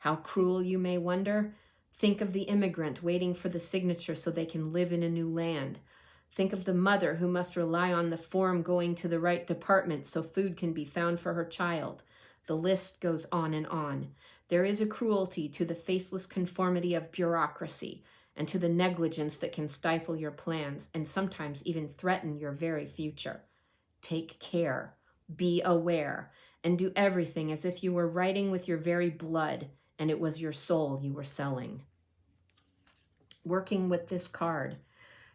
How cruel, you may wonder? Think of the immigrant waiting for the signature so they can live in a new land. Think of the mother who must rely on the form going to the right department so food can be found for her child. The list goes on and on. There is a cruelty to the faceless conformity of bureaucracy and to the negligence that can stifle your plans and sometimes even threaten your very future. Take care, be aware, and do everything as if you were writing with your very blood and it was your soul you were selling. Working with this card.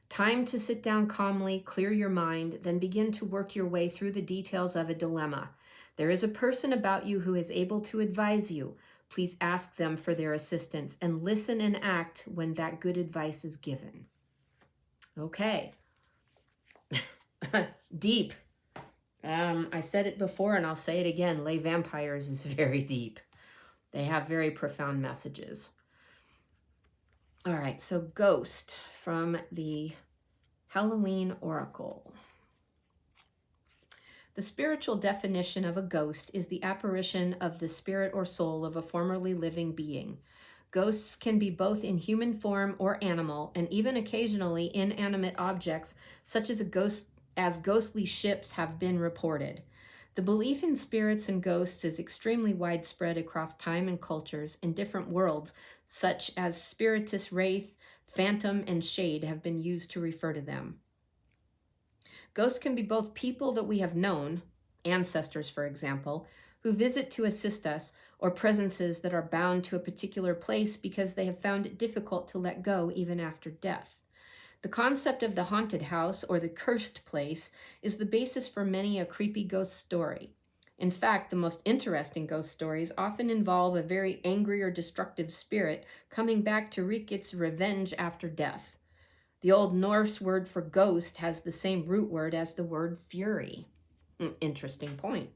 Time to sit down calmly, clear your mind, then begin to work your way through the details of a dilemma. There is a person about you who is able to advise you. Please ask them for their assistance and listen and act when that good advice is given. Okay. Deep. I said it before and I'll say it again. Lay vampires is very deep. They have very profound messages. All right, so Ghost from the Halloween Oracle. The spiritual definition of a ghost is the apparition of the spirit or soul of a formerly living being. Ghosts can be both in human form or animal, and even occasionally inanimate objects, such as ghostly ships have been reported. The belief in spirits and ghosts is extremely widespread across time and cultures, and different worlds, such as spiritist, wraith, phantom, and shade have been used to refer to them. Ghosts can be both people that we have known, ancestors for example, who visit to assist us, or presences that are bound to a particular place because they have found it difficult to let go even after death. The concept of the haunted house or the cursed place is the basis for many a creepy ghost story. In fact, the most interesting ghost stories often involve a very angry or destructive spirit coming back to wreak its revenge after death. The Old Norse word for ghost has the same root word as the word fury. Interesting point.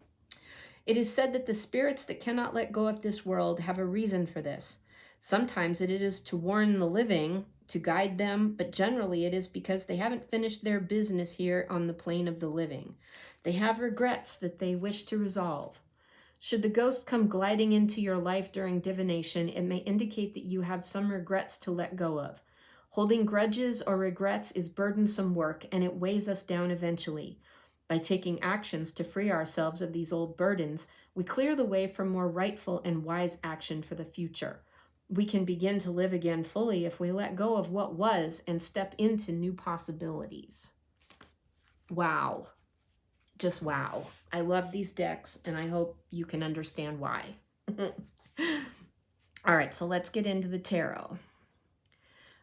It is said that the spirits that cannot let go of this world have a reason for this. Sometimes it is to warn the living, to guide them, but generally it is because they haven't finished their business here on the plane of the living. They have regrets that they wish to resolve. Should the ghost come gliding into your life during divination, it may indicate that you have some regrets to let go of. Holding grudges or regrets is burdensome work, and it weighs us down eventually. By taking actions to free ourselves of these old burdens, we clear the way for more rightful and wise action for the future. We can begin to live again fully if we let go of what was and step into new possibilities. Wow. Just wow. I love these decks, and I hope you can understand why. All right, so let's get into the tarot.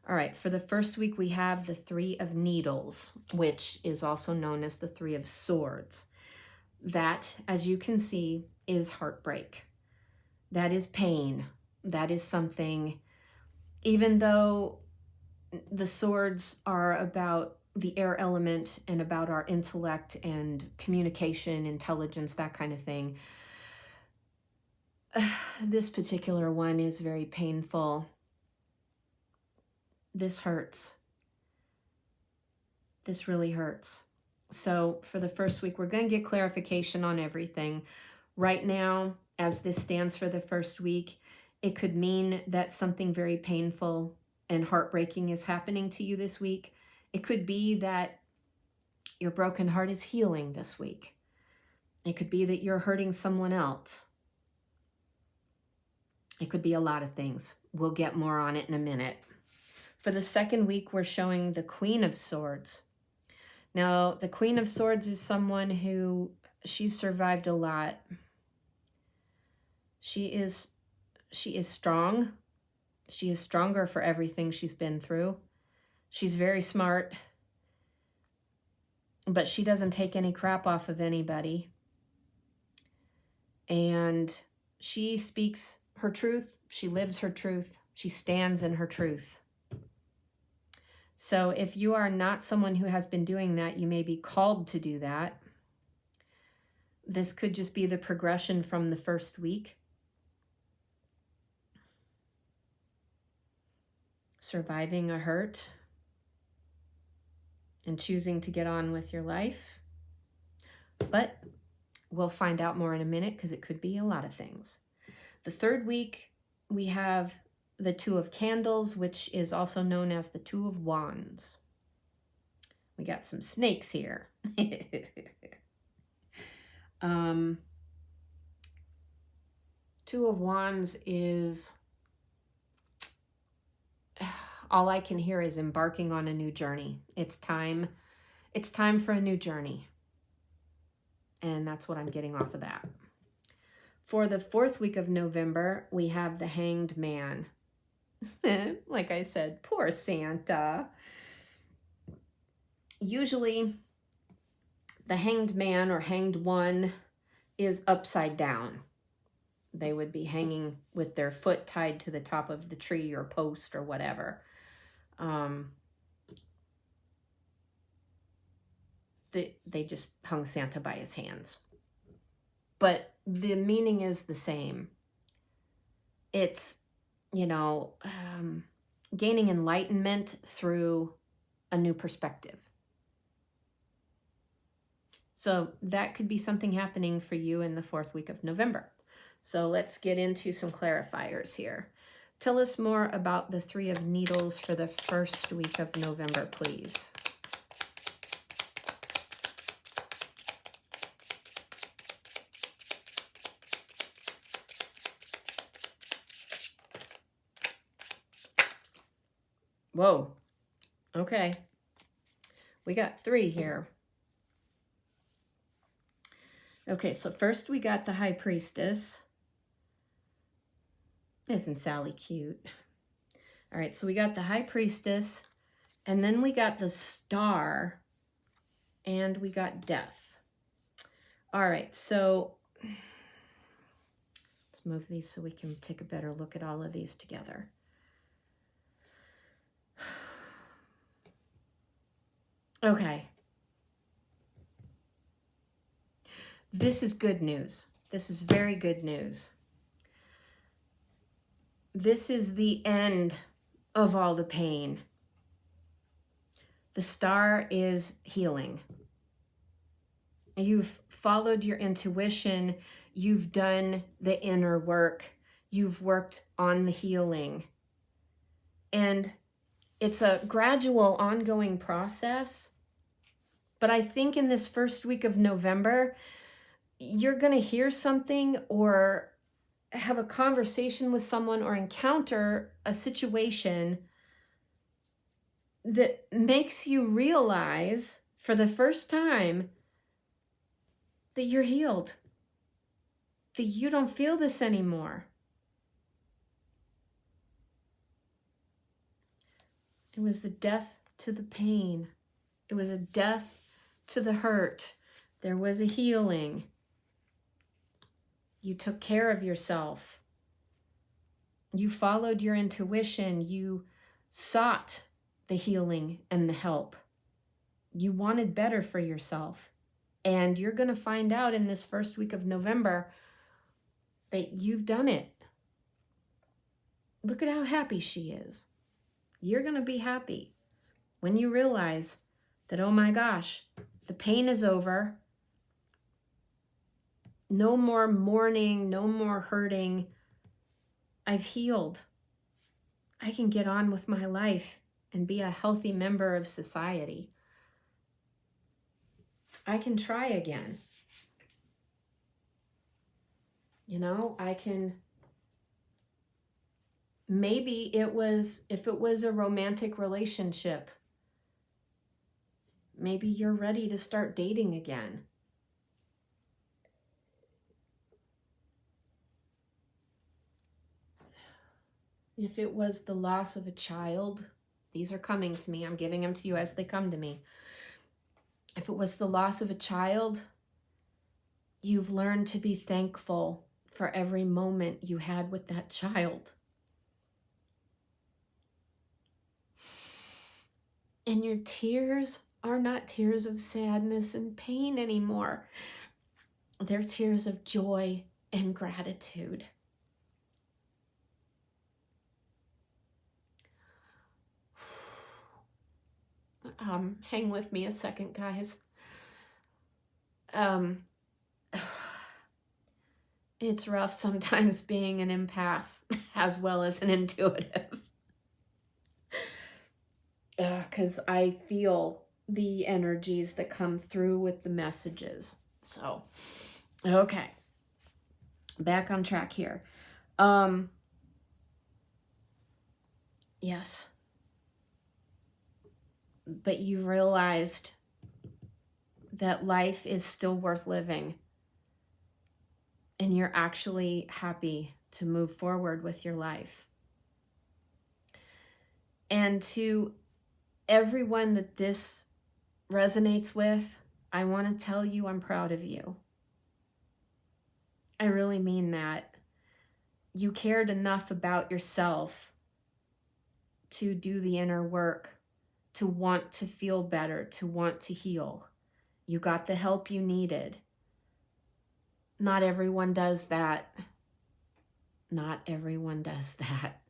All right, for the first week, we have the Three of Needles, which is also known as the Three of Swords. That, as you can see, is heartbreak. That is pain. That is something, even though the swords are about the air element and about our intellect and communication, intelligence, that kind of thing, this particular one is very painful. This hurts. This really hurts. So for the first week, we're going to get clarification on everything. Right now, as this stands for the first week, it could mean that something very painful and heartbreaking is happening to you this week. It could be that your broken heart is healing this week. It could be that you're hurting someone else. It could be a lot of things. We'll get more on it in a minute. For the second week, we're showing the Queen of Swords. Now, the Queen of Swords is someone who, she's survived a lot. She is strong. She is stronger for everything she's been through. She's very smart, but she doesn't take any crap off of anybody. And she speaks her truth. She lives her truth. She stands in her truth. So if you are not someone who has been doing that, you may be called to do that. This could just be the progression from the first week. Surviving a hurt and choosing to get on with your life. But we'll find out more in a minute because it could be a lot of things. The third week, we have the Two of Candles, which is also known as the Two of Wands. We got some snakes here. Two of Wands is, all I can hear is embarking on a new journey. It's time for a new journey. And that's what I'm getting off of that. For the 4th week of November, we have the Hanged Man. Like I said, poor Santa. Usually, the Hanged Man or Hanged One is upside down. They would be hanging with their foot tied to the top of the tree or post or whatever. They just hung Santa by his hands. But the meaning is the same. It's, gaining enlightenment through a new perspective. So that could be something happening for you in the 4th week of November. So let's get into some clarifiers here. Tell us more about the Three of Needles for the 1st week of November, please. Whoa. Okay. We got 3 here. Okay, so first we got the High Priestess. Isn't Sally cute? All right, so we got the High Priestess, and then we got the Star, and we got Death. All right, so let's move these so we can take a better look at all of these together. Okay. This is good news. This is very good news. This is the end of all the pain. The Star is healing. You've followed your intuition. You've done the inner work. You've worked on the healing. And it's a gradual, ongoing process. But I think in this 1st week of November, you're going to hear something or have a conversation with someone or encounter a situation that makes you realize for the first time that you're healed, that you don't feel this anymore. It was the death to the pain. It was a death to the hurt. There was a healing. You took care of yourself. You followed your intuition. You sought the healing and the help. You wanted better for yourself. And you're going to find out in this 1st week of November that you've done it. Look at how happy she is. You're going to be happy when you realize that, oh my gosh, the pain is over. No more mourning, no more hurting. I've healed. I can get on with my life and be a healthy member of society. I can try again. I can, maybe if it was a romantic relationship, maybe you're ready to start dating again. If it was the loss of a child, these are coming to me. I'm giving them to you as they come to me. If it was the loss of a child, you've learned to be thankful for every moment you had with that child. And your tears are not tears of sadness and pain anymore. They're tears of joy and gratitude. Hang with me a second, guys. It's rough sometimes being an empath as well as an intuitive. Because I feel the energies that come through with the messages. So, okay. Back on track here. Yes. But you realized that life is still worth living. And you're actually happy to move forward with your life. And to everyone that this resonates with, I want to tell you I'm proud of you. I really mean that. You cared enough about yourself to do the inner work, to want to feel better, to want to heal. You got the help you needed. Not everyone does that. Not everyone does that.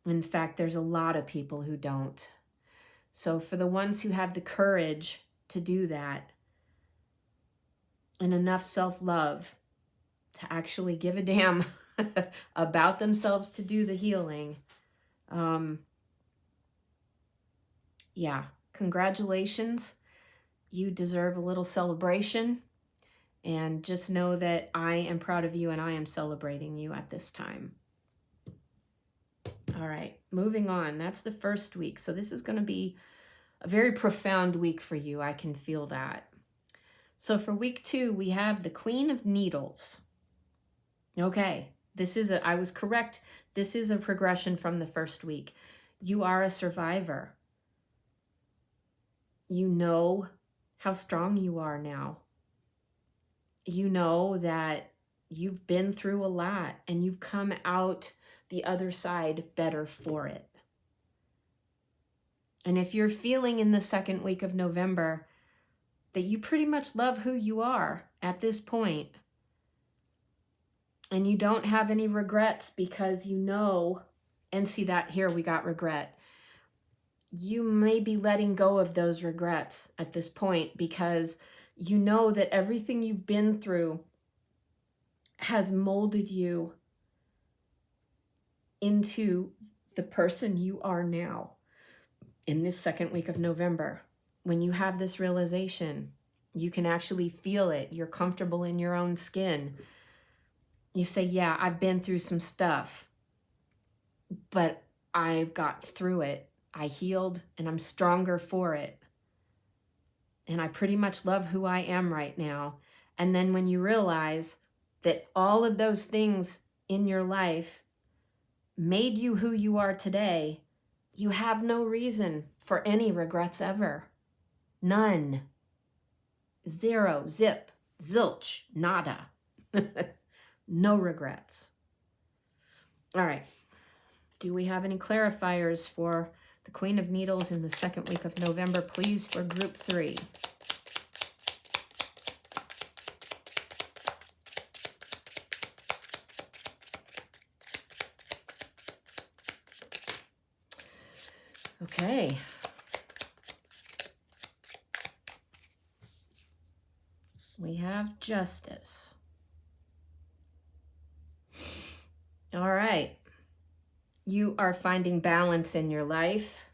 In fact, there's a lot of people who don't. So for the ones who have the courage to do that and enough self-love to actually give a damn about themselves to do the healing, yeah, congratulations. You deserve a little celebration. And just know that I am proud of you and I am celebrating you at this time. All right, moving on. That's the first week. So this is going to be a very profound week for you. I can feel that. So for week 2, we have the Queen of Needles. Okay, I was correct. This is a progression from the first week. You are a survivor. You know how strong you are now. You know that you've been through a lot and you've come out the other side better for it. And if you're feeling in the second week of November that you pretty much love who you are at this point, and you don't have any regrets because you know, and see that here we got regret. You may be letting go of those regrets at this point because you know that everything you've been through has molded you into the person you are now in this second week of November. When you have this realization, you can actually feel it. You're comfortable in your own skin. You say, yeah, I've been through some stuff, but I've got through it. I healed and I'm stronger for it. And I pretty much love who I am right now. And then when you realize that all of those things in your life made you who you are today, you have no reason for any regrets ever. None. Zero, zip, zilch, nada. No regrets. All right. Do we have any clarifiers for the Queen of Needles in the second week of November, please, for group 3? Okay. We have Justice. All right. You are finding balance in your life.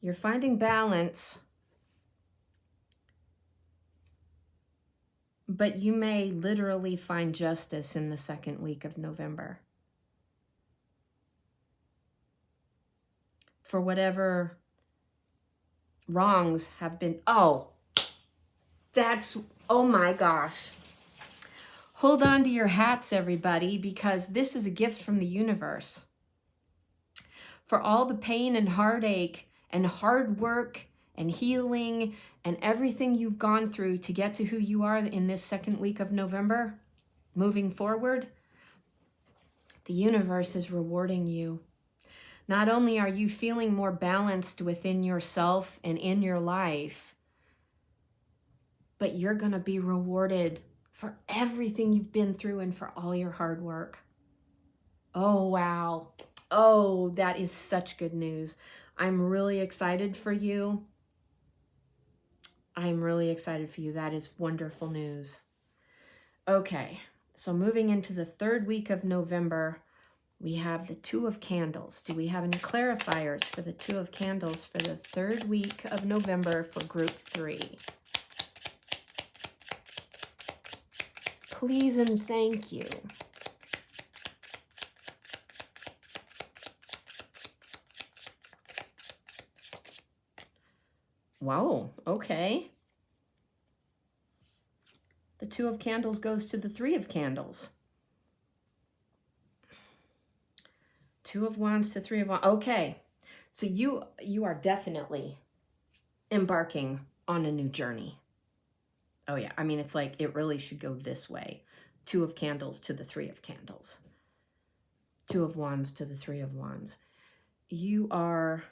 You're finding balance, but you may literally find justice in the second week of November. For whatever wrongs have been, oh my gosh. Hold on to your hats, everybody, because this is a gift from the universe. For all the pain and heartache and hard work and healing and everything you've gone through to get to who you are in this second week of November, moving forward, the universe is rewarding you. Not only are you feeling more balanced within yourself and in your life, but you're going to be rewarded for everything you've been through and for all your hard work. Oh, wow. Oh, that is such good news. I'm really excited for you. I'm really excited for you. That is wonderful news. Okay, so moving into the third week of November, we have the Two of Candles. Do we have any clarifiers for the Two of Candles for the third week of November for group 3? Please and thank you. Wow, okay. The Two of Candles goes to the Three of Candles. Two of Wands to Three of Wands. Okay, so you are definitely embarking on a new journey. Oh yeah, I mean, it's like it really should go this way. Two of Candles to the Three of Candles. Two of Wands to the Three of Wands. You are...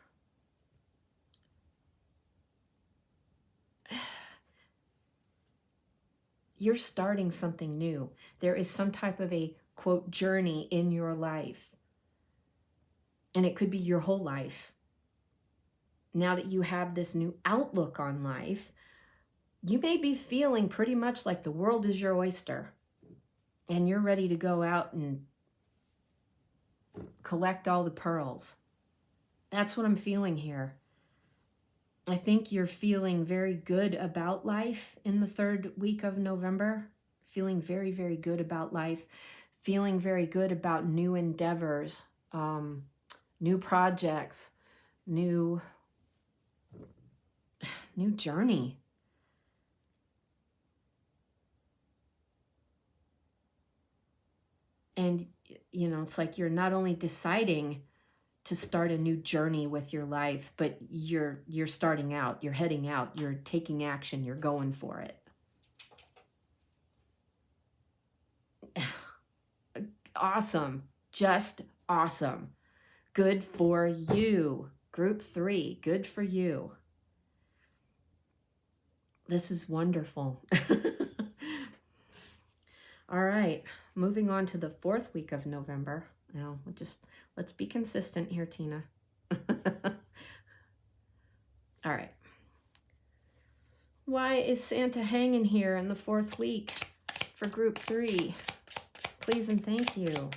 You're starting something new. There is some type of a, quote, journey in your life. And it could be your whole life. Now that you have this new outlook on life, you may be feeling pretty much like the world is your oyster. And you're ready to go out and collect all the pearls. That's what I'm feeling here. I think you're feeling very good about life in the third week of November. Feeling very, very good about life. Feeling very good about new endeavors, new projects, new journey. And, you know, it's like you're not only deciding to start a new journey with your life, but you're starting out, you're heading out, you're taking action, you're going for it. Awesome. Just awesome. Good for you. Group 3, good for you. This is wonderful. All right, moving on to the fourth week of November. Now, let's be consistent here, Tina. All right. Why is Santa hanging here in the fourth week for group 3? Please and thank you.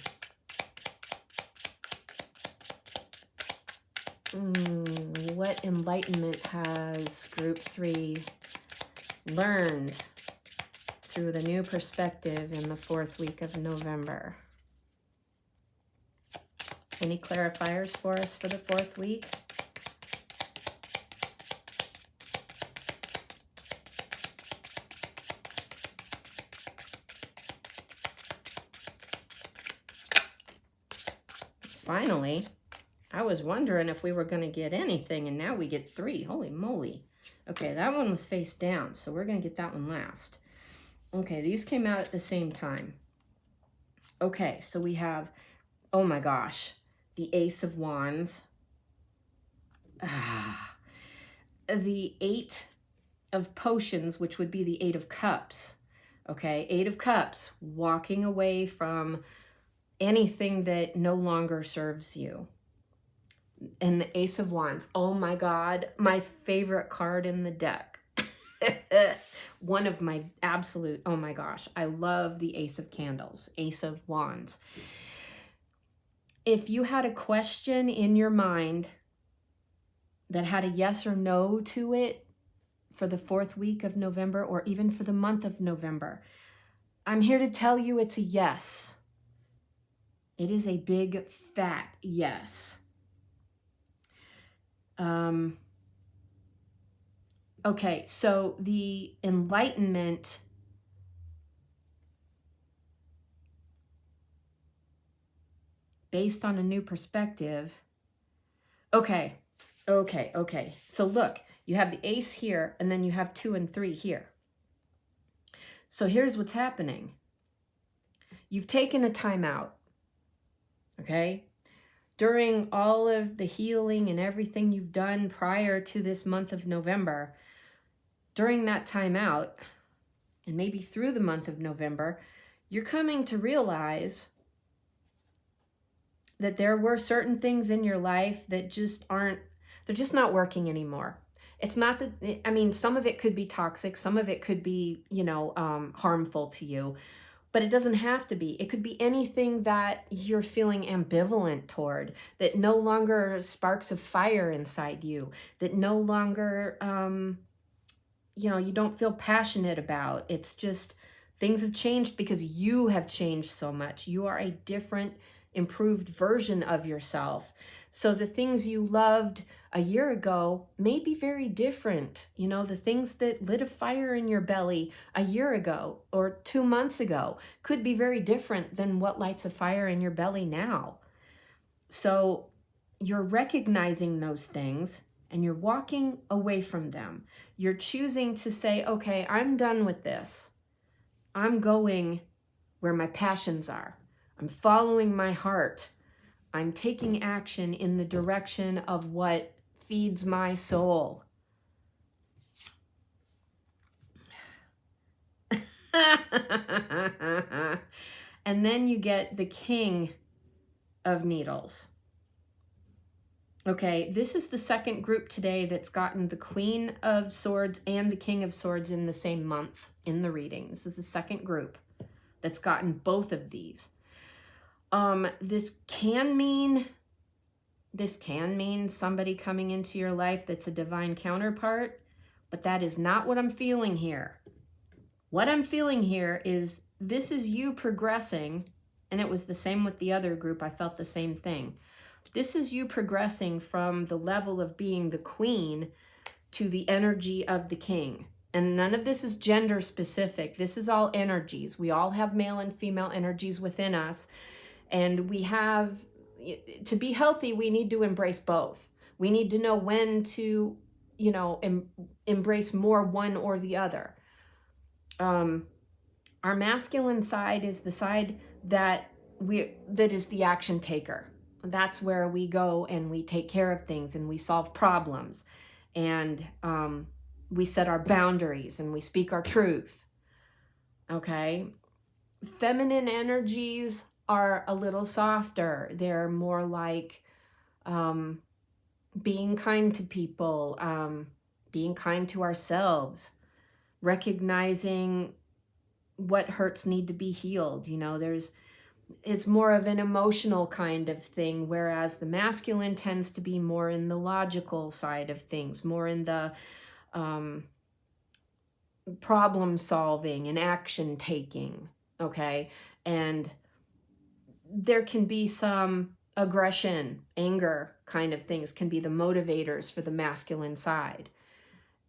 What enlightenment has group 3 learned through the new perspective in the fourth week of November? Any clarifiers for us for the fourth week? Finally, I was wondering if we were going to get anything, and now we get 3. Holy moly. Okay, that one was face down, so we're going to get that one last. Okay, these came out at the same time. Okay, so we have, oh my gosh, the Ace of Wands, the 8 of Potions, which would be the 8 of Cups. Okay, 8 of Cups, walking away from anything that no longer serves you. And the Ace of Wands, oh my God, my favorite card in the deck. One of my absolute, oh my gosh, I love the Ace of Candles, Ace of Wands. If you had a question in your mind that had a yes or no to it for the fourth week of November, or even for the month of November, I'm here to tell you it's a yes. It is a big, fat yes. Okay, so the enlightenment based on a new perspective. Okay. So look, you have the Ace here, and then you have 2 and 3 here. So here's what's happening. You've taken a time out, okay? During all of the healing and everything you've done prior to this month of November, during that time out, and maybe through the month of November, you're coming to realize that there were certain things in your life that just aren't, they're just not working anymore. It's not that, I mean, some of it could be toxic, some of it could be, harmful to you, but it doesn't have to be. It could be anything that you're feeling ambivalent toward, that no longer sparks of fire inside you, that no longer, you don't feel passionate about. It's just things have changed because you have changed so much. You are a different, improved version of yourself. So the things you loved a year ago may be very different. The things that lit a fire in your belly a year ago or 2 months ago could be very different than what lights a fire in your belly now. So you're recognizing those things and you're walking away from them. You're choosing to say, okay, I'm done with this. I'm going where my passions are. I'm following my heart. I'm taking action in the direction of what feeds my soul. And then you get the King of Needles. Okay, this is the second group today that's gotten the Queen of Swords and the King of Swords in the same month in the reading. This is the second group that's gotten both of these. This can mean somebody coming into your life that's a divine counterpart, but that is not what I'm feeling here. What I'm feeling here is this is you progressing, and it was the same with the other group. I felt the same thing. This is you progressing from the level of being the queen to the energy of the king. And none of this is gender specific. This is all energies. We all have male and female energies within us. And we have, to be healthy, we need to embrace both. We need to know when to, embrace more one or the other. Our masculine side is the side that is the action taker. That's where we go and we take care of things and we solve problems and we set our boundaries and we speak our truth. Okay. Feminine energies are a little softer. They're more like being kind to people, being kind to ourselves, recognizing what hurts need to be healed. It's more of an emotional kind of thing, whereas the masculine tends to be more in the logical side of things, more in the problem solving and action taking, okay? And there can be some aggression, anger kind of things can be the motivators for the masculine side.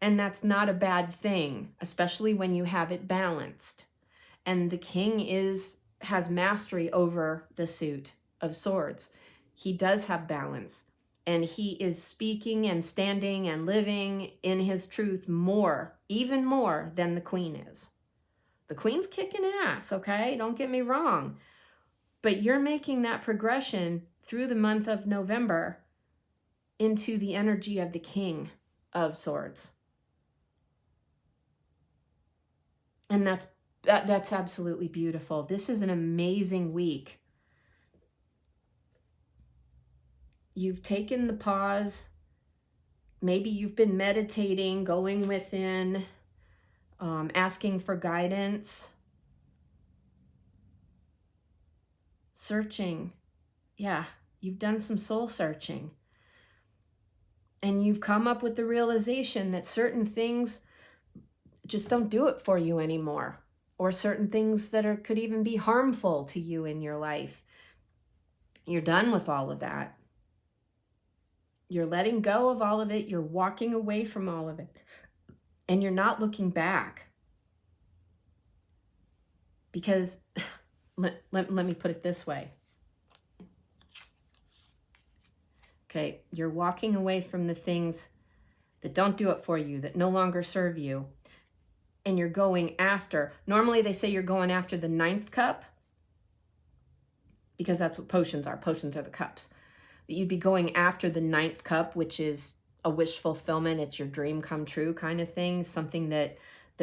And that's not a bad thing, especially when you have it balanced. And the king has mastery over the suit of swords. He does have balance, and he is speaking and standing and living in his truth even more than the queen is. The queen's kicking ass, okay? Don't get me wrong. But you're making that progression through the month of November into the energy of the King of Swords. And that's absolutely beautiful. This is an amazing week. You've taken the pause. Maybe you've been meditating, going within, asking for guidance, searching. Yeah, you've done some soul searching. And you've come up with the realization that certain things just don't do it for you anymore. Or certain things that could even be harmful to you in your life. You're done with all of that. You're letting go of all of it. You're walking away from all of it. And you're not looking back. Because, let me put it this way. Okay, you're walking away from the things that don't do it for you, that no longer serve you. And you're going after, normally they say you're going after the 9th cup, because that's what potions are. Potions are the cups. That you'd be going after the 9th cup, which is a wish fulfillment. It's your dream come true kind of thing. Something that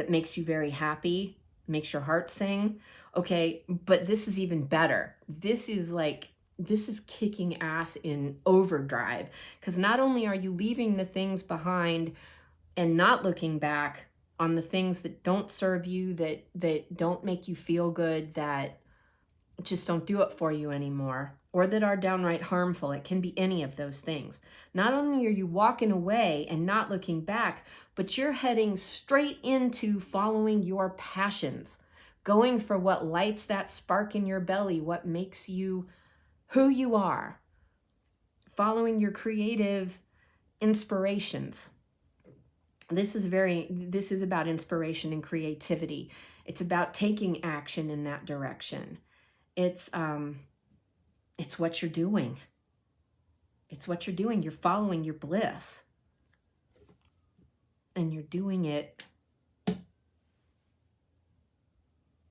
makes you very happy, makes your heart sing. Okay, but this is even better. This is kicking ass in overdrive, because not only are you leaving the things behind and not looking back on the things that don't serve you, that don't make you feel good, that just don't do it for you anymore, or that are downright harmful. It can be any of those things. Not only are you walking away and not looking back, but you're heading straight into following your passions, going for what lights that spark in your belly, what makes you who you are, following your creative inspirations. This is about inspiration and creativity. It's about taking action in that direction. It's what you're doing. It's what you're doing. You're following your bliss. And you're doing it.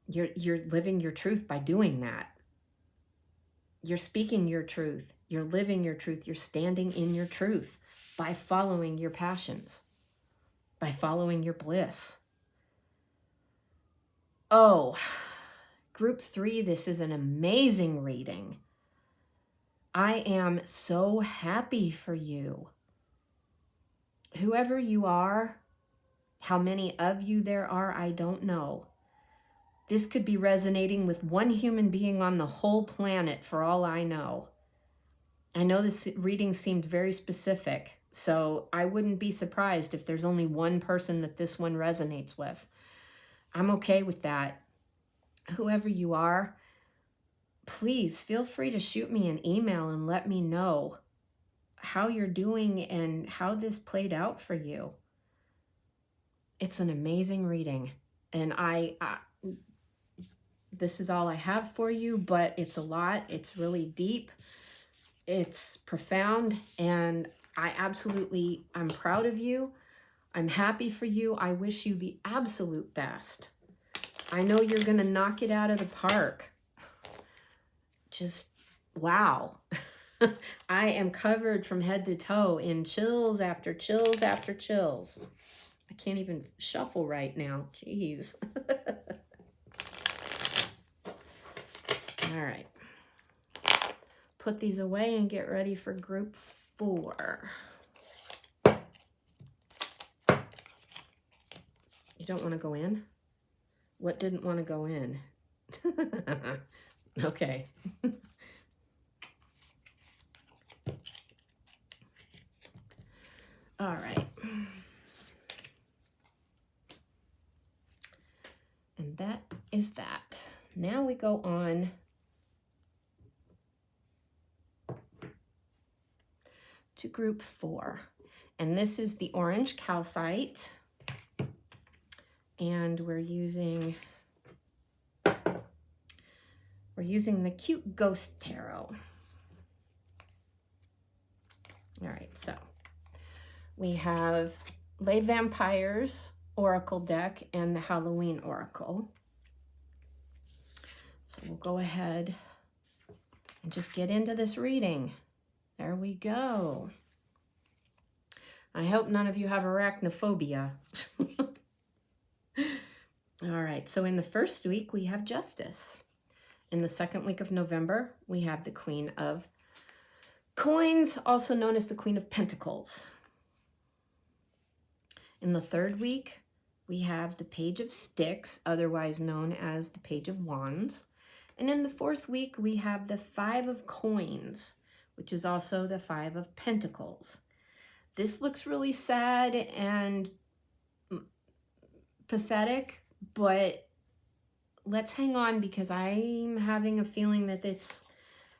You're living your truth by doing that. You're speaking your truth. You're living your truth. You're standing in your truth by following your passions, by following your bliss. Oh, Group 3, this is an amazing reading. I am so happy for you. Whoever you are, how many of you there are, I don't know. This could be resonating with one human being on the whole planet for all I know. I know this reading seemed very specific, so I wouldn't be surprised if there's only one person that this one resonates with. I'm okay with that. Whoever you are, please feel free to shoot me an email and let me know how you're doing and how this played out for you. It's an amazing reading, and this is all I have for you, but it's a lot. It's really deep. It's profound, and I'm proud of you. I'm happy for you. I wish you the absolute best. I know you're going to knock it out of the park. Just, wow. I am covered from head to toe in chills after chills after chills. I can't even shuffle right now. Jeez. All right. Put these away and get ready for Group 4. You don't want to go in? What didn't want to go in? Okay. All right. And that is that. Now we go on to Group 4. And this is the orange calcite. And we're using the Cute Ghost Tarot. All right, so we have Les Vampires Oracle deck and the Halloween Oracle. So we'll go ahead and just get into this reading. There we go. I hope none of you have arachnophobia. All right, so in the first week, we have Justice. In the second week of November, we have the Queen of Coins, also known as the Queen of Pentacles. In the third week, we have the Page of Sticks, otherwise known as the Page of Wands. And in the fourth week, we have the Five of Coins, which is also the Five of Pentacles. This looks really sad and pathetic, but let's hang on because I'm having a feeling that it's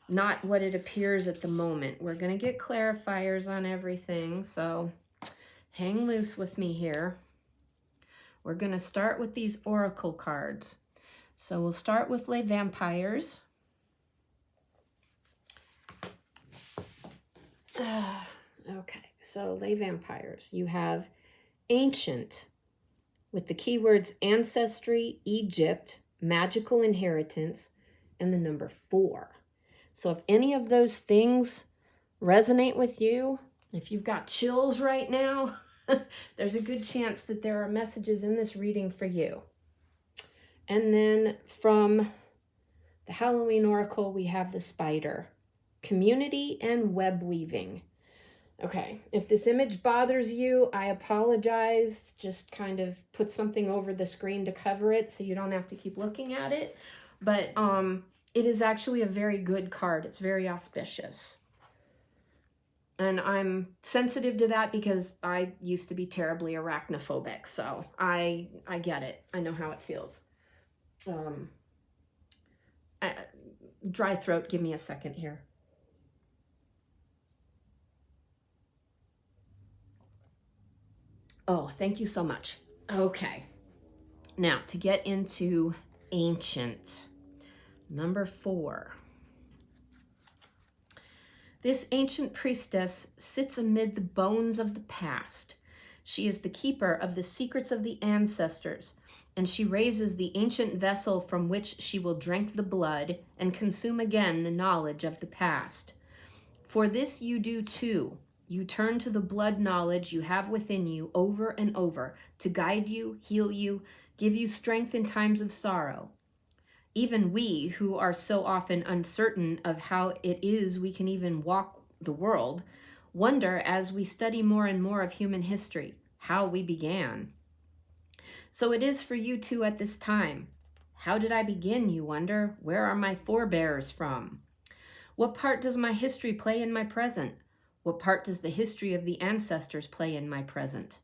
not what it appears at the moment. We're going to get clarifiers on everything, so hang loose with me here. We're going to start with these oracle cards. So we'll start with Les Vampires. Okay, so Les Vampires. You have Ancient with the keywords Ancestry, Egypt, Magical Inheritance, and the number 4. So if any of those things resonate with you, if you've got chills right now, there's a good chance that there are messages in this reading for you. And then from the Halloween Oracle, we have the Spider, Community and Web Weaving. Okay, if this image bothers you, I apologize. Just kind of put something over the screen to cover it so you don't have to keep looking at it. But it is actually a very good card. It's very auspicious. And I'm sensitive to that because I used to be terribly arachnophobic. So I get it. I know how it feels. Dry throat, give me a second here. Oh, thank you so much. Okay. Now, to get into ancient, number 4. This ancient priestess sits amid the bones of the past. She is the keeper of the secrets of the ancestors, and she raises the ancient vessel from which she will drink the blood and consume again the knowledge of the past. For this you do too. You turn to the blood knowledge you have within you over and over to guide you, heal you, give you strength in times of sorrow. Even we, who are so often uncertain of how it is we can even walk the world, wonder as we study more and more of human history, how we began. So it is for you too at this time. How did I begin, you wonder? Where are my forebears from? What part does my history play in my present? What part does the history of the ancestors play in my present?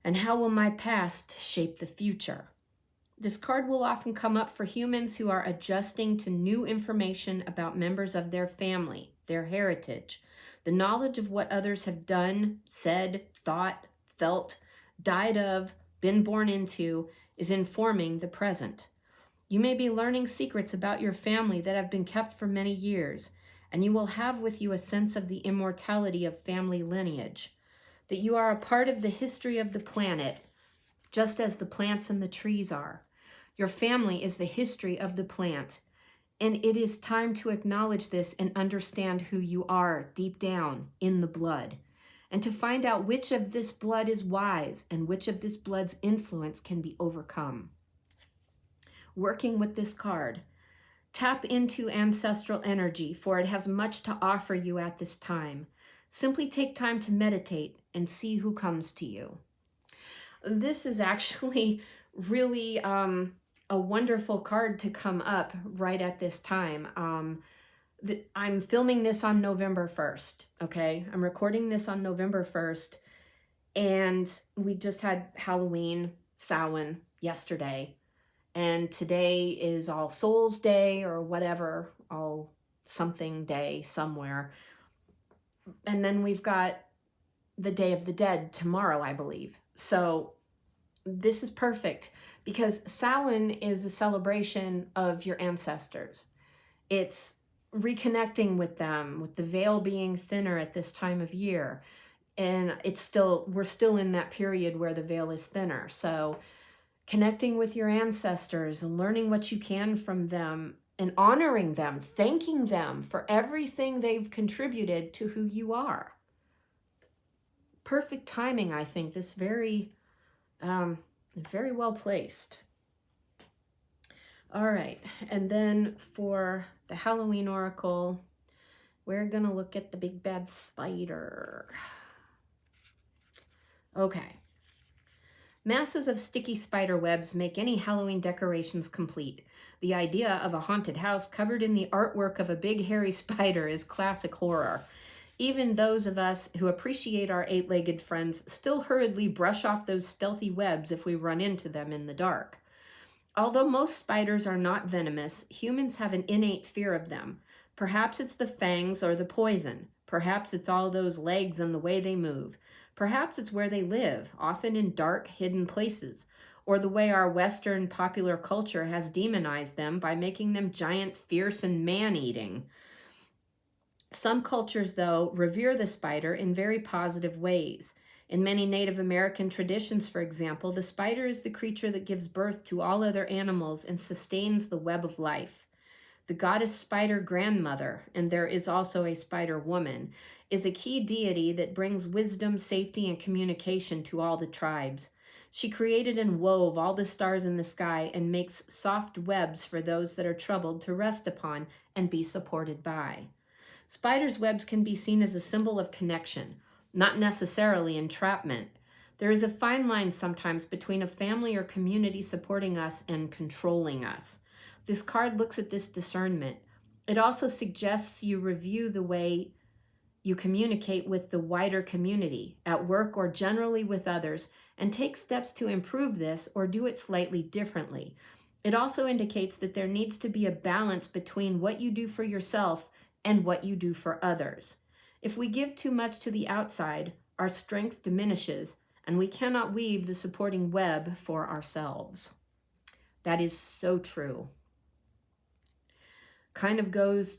And how will my past shape the future? This card will often come up for humans who are adjusting to new information about members of their family, their heritage. The knowledge of what others have done, said, thought, felt, died of, been born into, is informing the present. You may be learning secrets about your family that have been kept for many years, and you will have with you a sense of the immortality of family lineage, that you are a part of the history of the planet, just as the plants and the trees are. Your family is the history of the plant, and it is time to acknowledge this and understand who you are deep down in the blood, and to find out which of this blood is wise and which of this blood's influence can be overcome. Working with this card, tap into ancestral energy, for it has much to offer you at this time. Simply take time to meditate and see who comes to you. This is actually really a wonderful card to come up right at this time. I'm filming this on November 1st, okay? I'm recording this on November 1st, and we just had Halloween, Samhain, yesterday. And today is All Souls Day or whatever, all something day somewhere. And then we've got the Day of the Dead tomorrow, I believe. So this is perfect because Samhain is a celebration of your ancestors. It's reconnecting with them, with the veil being thinner at this time of year. And we're still in that period where the veil is thinner. So connecting with your ancestors and learning what you can from them and honoring them, thanking them for everything they've contributed to who you are. Perfect timing, I think. This very well placed. All right, and then for the Halloween Oracle, we're gonna look at the big bad spider. Okay. Masses of sticky spider webs make any Halloween decorations complete. The idea of a haunted house covered in the artwork of a big hairy spider is classic horror. Even those of us who appreciate our eight-legged friends still hurriedly brush off those stealthy webs if we run into them in the dark. Although most spiders are not venomous, humans have an innate fear of them. Perhaps it's the fangs or the poison. Perhaps it's all those legs and the way they move. Perhaps it's where they live, often in dark, hidden places, or the way our Western popular culture has demonized them by making them giant, fierce, and man-eating. Some cultures, though, revere the spider in very positive ways. In many Native American traditions, for example, the spider is the creature that gives birth to all other animals and sustains the web of life. The goddess spider grandmother, and there is also a spider woman, is a key deity that brings wisdom, safety, and communication to all the tribes. She created and wove all the stars in the sky and makes soft webs for those that are troubled to rest upon and be supported by. Spiders' webs can be seen as a symbol of connection, not necessarily entrapment. There is a fine line sometimes between a family or community supporting us and controlling us. This card looks at this discernment. It also suggests you review the way you communicate with the wider community, at work or generally with others, and take steps to improve this or do it slightly differently. It also indicates that there needs to be a balance between what you do for yourself and what you do for others. If we give too much to the outside, our strength diminishes, and we cannot weave the supporting web for ourselves. That is so true. Kind of goes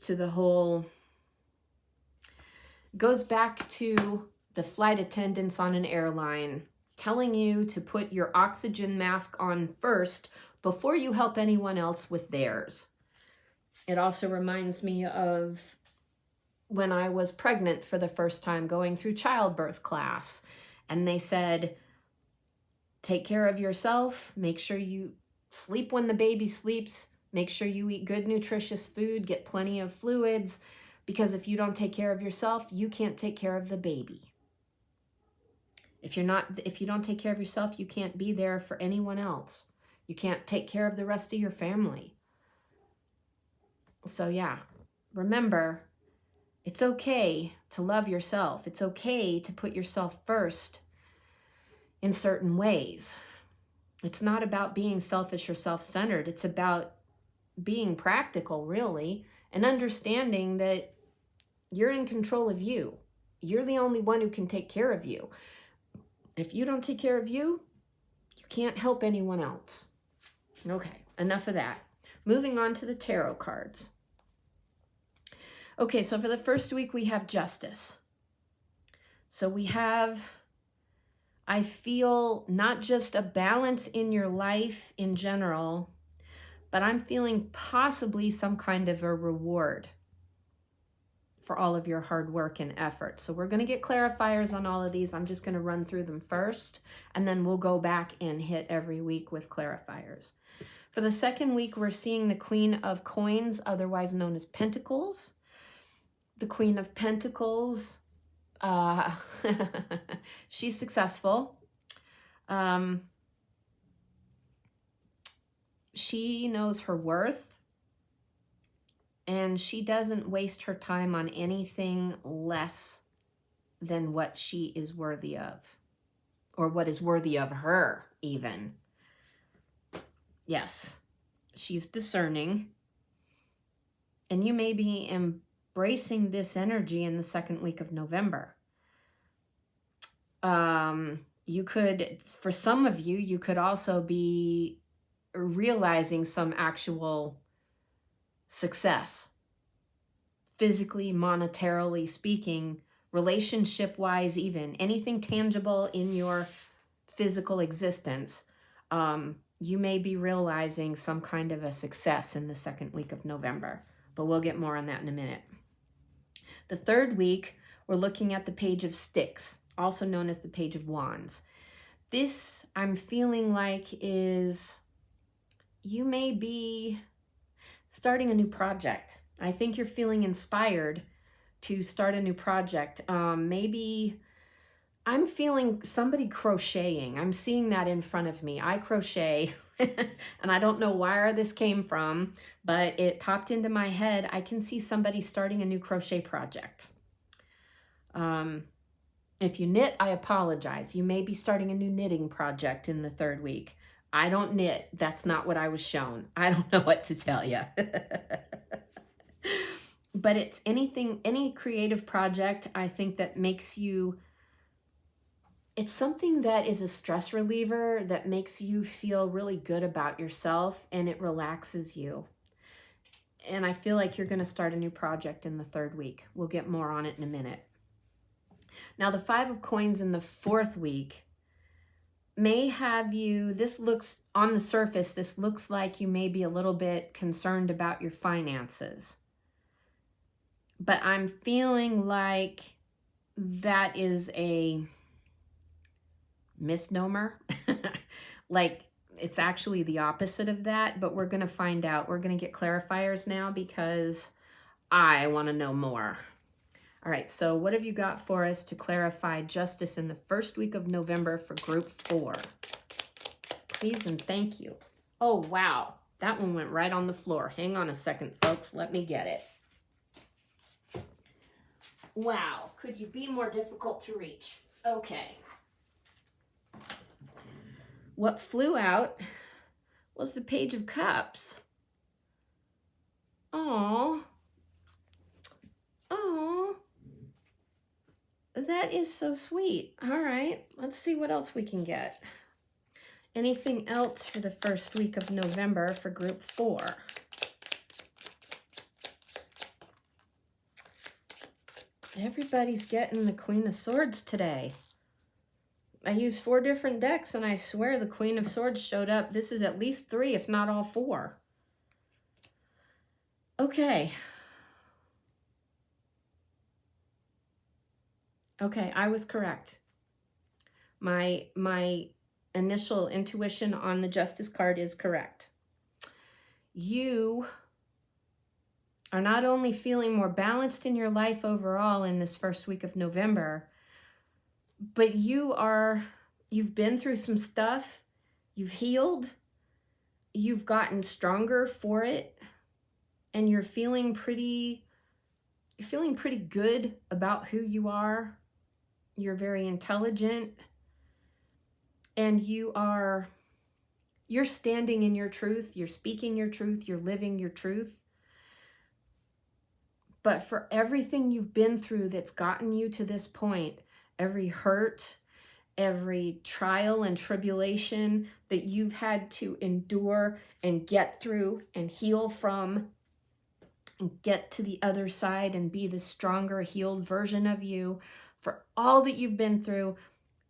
back to the flight attendants on an airline telling you to put your oxygen mask on first before you help anyone else with theirs. It also reminds me of when I was pregnant for the first time, going through childbirth class, and they said, take care of yourself, make sure you sleep when the baby sleeps, make sure you eat good nutritious food, get plenty of fluids, because if you don't take care of yourself, you can't take care of the baby. If you don't take care of yourself, you can't be there for anyone else. You can't take care of the rest of your family. So yeah, remember, it's okay to love yourself. It's okay to put yourself first in certain ways. It's not about being selfish or self-centered. It's about being practical, really, and understanding that you're in control of you. You're the only one who can take care of you. If you don't take care of you, you can't help anyone else. Okay, enough of that. Moving on to the tarot cards. Okay, so for the first week, we have Justice. So we have, I feel, not just a balance in your life in general, but I'm feeling possibly some kind of a reward for all of your hard work and effort. So we're going to get clarifiers on all of these. I'm just going to run through them first, and then we'll go back and hit every week with clarifiers. For the second week, we're seeing the Queen of Coins, otherwise known as Pentacles. The Queen of Pentacles, she's successful. She knows her worth, and she doesn't waste her time on anything less than what she is worthy of, or what is worthy of her, even. Yes, she's discerning, and you may be embracing this energy in the second week of November. You could, for some of you, you could also be realizing some actual success, physically, monetarily speaking, relationship-wise, even anything tangible in your physical existence. You may be realizing some kind of a success in the second week of November, but we'll get more on that in a minute. The third week, we're looking at the Page of Sticks, also known as the Page of Wands. This, I'm feeling like, is you may be starting a new project. I think you're feeling inspired to start a new project. Maybe I'm feeling somebody crocheting. I'm seeing that in front of me. I crochet, and I don't know where this came from, but it popped into my head. I can see somebody starting a new crochet project. If you knit, I apologize. You may be starting a new knitting project in the third week. I don't knit. That's not what I was shown. I don't know what to tell you. But it's anything, any creative project, I think, that makes you, it's something that is a stress reliever that makes you feel really good about yourself, and it relaxes you. And I feel like you're going to start a new project in the third week. We'll get more on it in a minute. Now, the Five of Coins in the fourth week may have you, this looks, on the surface, this looks like you may be a little bit concerned about your finances. But I'm feeling like that is a misnomer. Like, it's actually the opposite of that, but we're going to find out. We're going to get clarifiers now because I want to know more. All right, so what have you got for us to clarify justice in the first week of November for group 4? Please and thank you. Oh, wow. That one went right on the floor. Hang on a second, folks. Let me get it. Wow. Could you be more difficult to reach? Okay. What flew out was the Page of Cups. Oh. Oh. That is so sweet. All right. Let's see what else we can get. Anything else for the first week of November for group 4? Everybody's getting the Queen of Swords today. I used 4 different decks, and I swear the Queen of Swords showed up. This is at least 3, if not all 4. Okay. Okay, I was correct. My initial intuition on the Justice card is correct. You are not only feeling more balanced in your life overall in this first week of November, but you've been through some stuff, you've healed, you've gotten stronger for it, and you're feeling pretty good about who you are. You're very intelligent, and you're standing in your truth, you're speaking your truth, you're living your truth. But for everything you've been through that's gotten you to this point, every hurt, every trial and tribulation that you've had to endure and get through and heal from and get to the other side and be the stronger, healed version of you, for all that you've been through,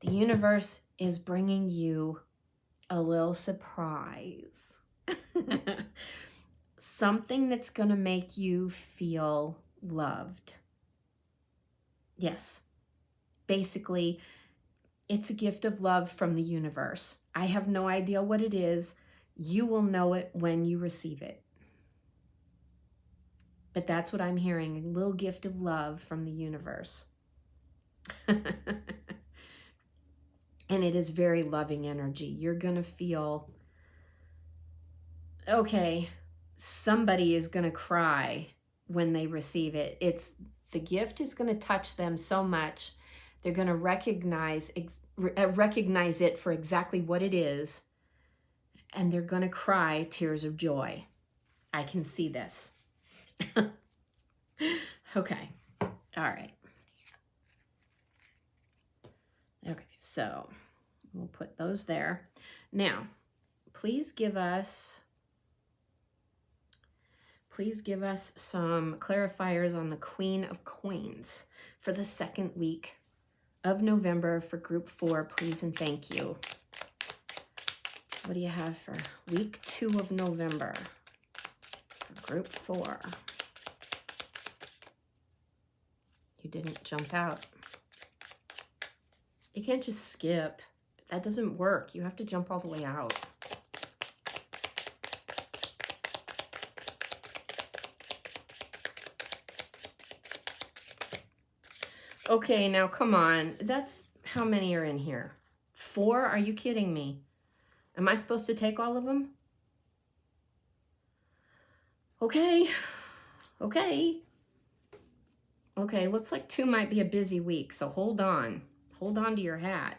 the universe is bringing you a little surprise. Something that's going to make you feel loved. Yes. Basically, it's a gift of love from the universe. I have no idea what it is. You will know it when you receive it. But that's what I'm hearing, a little gift of love from the universe. And it is very loving energy. You're going to feel, okay, somebody is going to cry when they receive it. The gift is going to touch them so much. They're going to recognize it for exactly what it is. And they're going to cry tears of joy. I can see this. Okay. All right. Okay, so we'll put those there. Now, please give us some clarifiers on the Queen of Coins for the second week of November for group 4, please and thank you. What do you have for week 2 of November for group 4? You didn't jump out. You can't just skip. That doesn't work. You have to jump all the way out. Okay, now come on. That's how many are in here? 4? Are you kidding me? Am I supposed to take all of them? Okay. Okay. Okay, looks like 2 might be a busy week, so hold on. Hold on to your hat.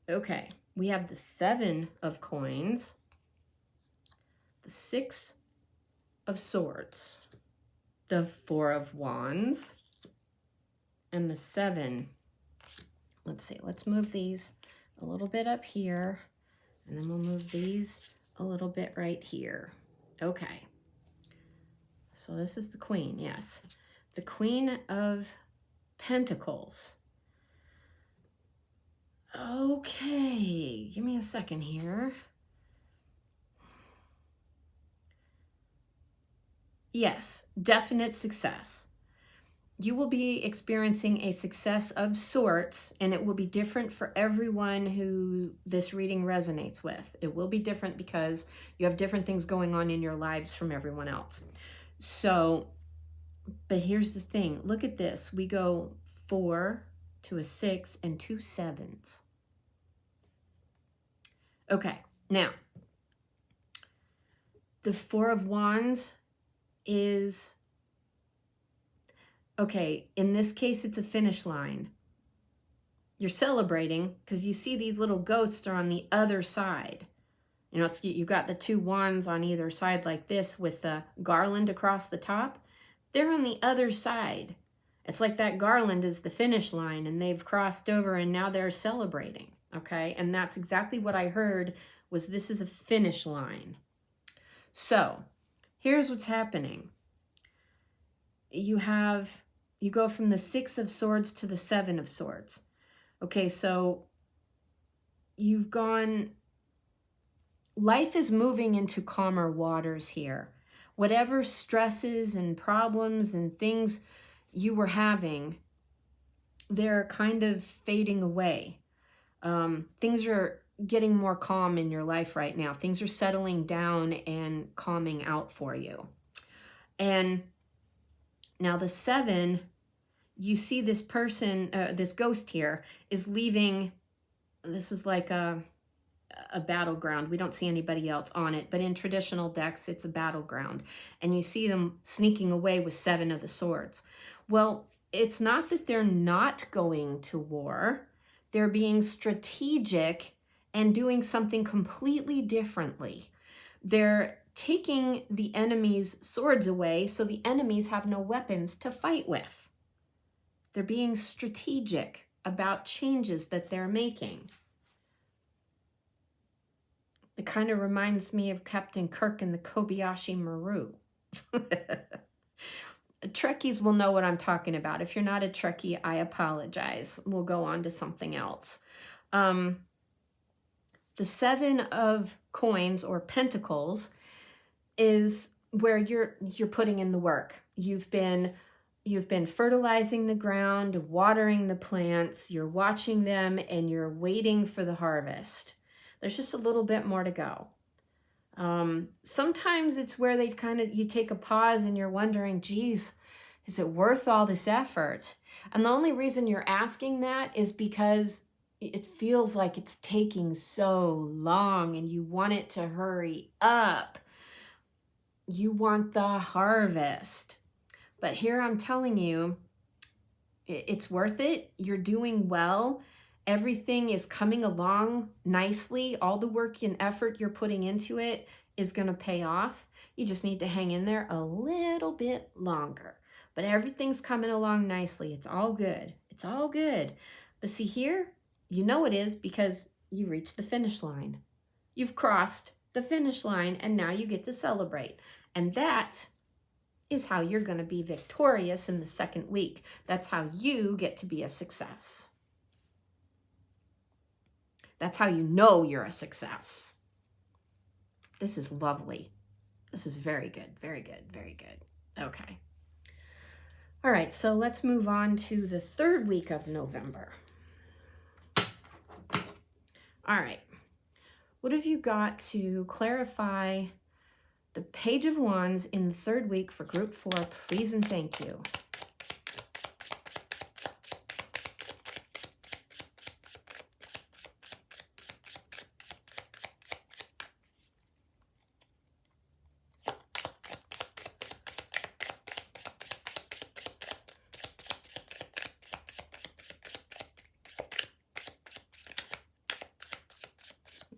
Okay, we have the 7 of coins, the 6 of swords, the 4 of wands, and the 7. Let's see, let's move these a little bit up here, and then we'll move these a little bit right here. Okay, so this is the Queen, yes. The Queen of Pentacles. Okay, give me a second here. Yes, definite success. You will be experiencing a success of sorts, and it will be different for everyone who this reading resonates with. It will be different because you have different things going on in your lives from everyone else. So But here's the thing. Look at this. We go 4 to a 6 and 2 7s. Okay, now, the 4 of Wands is, okay, in this case, it's a finish line. You're celebrating because you see these little ghosts are on the other side. You know, you've got the 2 wands on either side like this with the garland across the top. They're on the other side. It's like that garland is the finish line and they've crossed over and now they're celebrating, okay? And that's exactly what I heard was this is a finish line. So here's what's happening. You go from the 6 of Swords to the 7 of Swords. Okay, so you've gone, life is moving into calmer waters here. Whatever stresses and problems and things you were having, they're kind of fading away. Things are getting more calm in your life right now. Things are settling down and calming out for you. And now the 7, you see this person, this ghost here is leaving. This is like a battleground. We don't see anybody else on it, but in traditional decks, it's a battleground. And you see them sneaking away with 7 of the Swords. Well, it's not that they're not going to war. They're being strategic and doing something completely differently. They're taking the enemy's swords away so the enemies have no weapons to fight with. They're being strategic about changes that they're making. It kind of reminds me of Captain Kirk and the Kobayashi Maru. Trekkies will know what I'm talking about. If you're not a Trekkie, I apologize. We'll go on to something else. The 7 of coins or pentacles is where you're putting in the work. You've been fertilizing the ground, watering the plants, you're watching them, and you're waiting for the harvest. There's just a little bit more to go. Sometimes it's where you take a pause and you're wondering, geez, is it worth all this effort? And the only reason you're asking that is because it feels like it's taking so long and you want it to hurry up. You want the harvest. But here I'm telling you, it's worth it. You're doing well. Everything is coming along nicely. All the work and effort you're putting into it is going to pay off. You just need to hang in there a little bit longer. But everything's coming along nicely. It's all good. It's all good. But see here, you know it is because you reached the finish line. You've crossed the finish line and now you get to celebrate. And that is how you're going to be victorious in the second week. That's how you get to be a success. That's how you know you're a success. This is lovely. This is very good, very good, very good. Okay. All right, so let's move on to the third week of November. All right. What have you got to clarify the Page of Wands in the third week for Group 4? Please and thank you.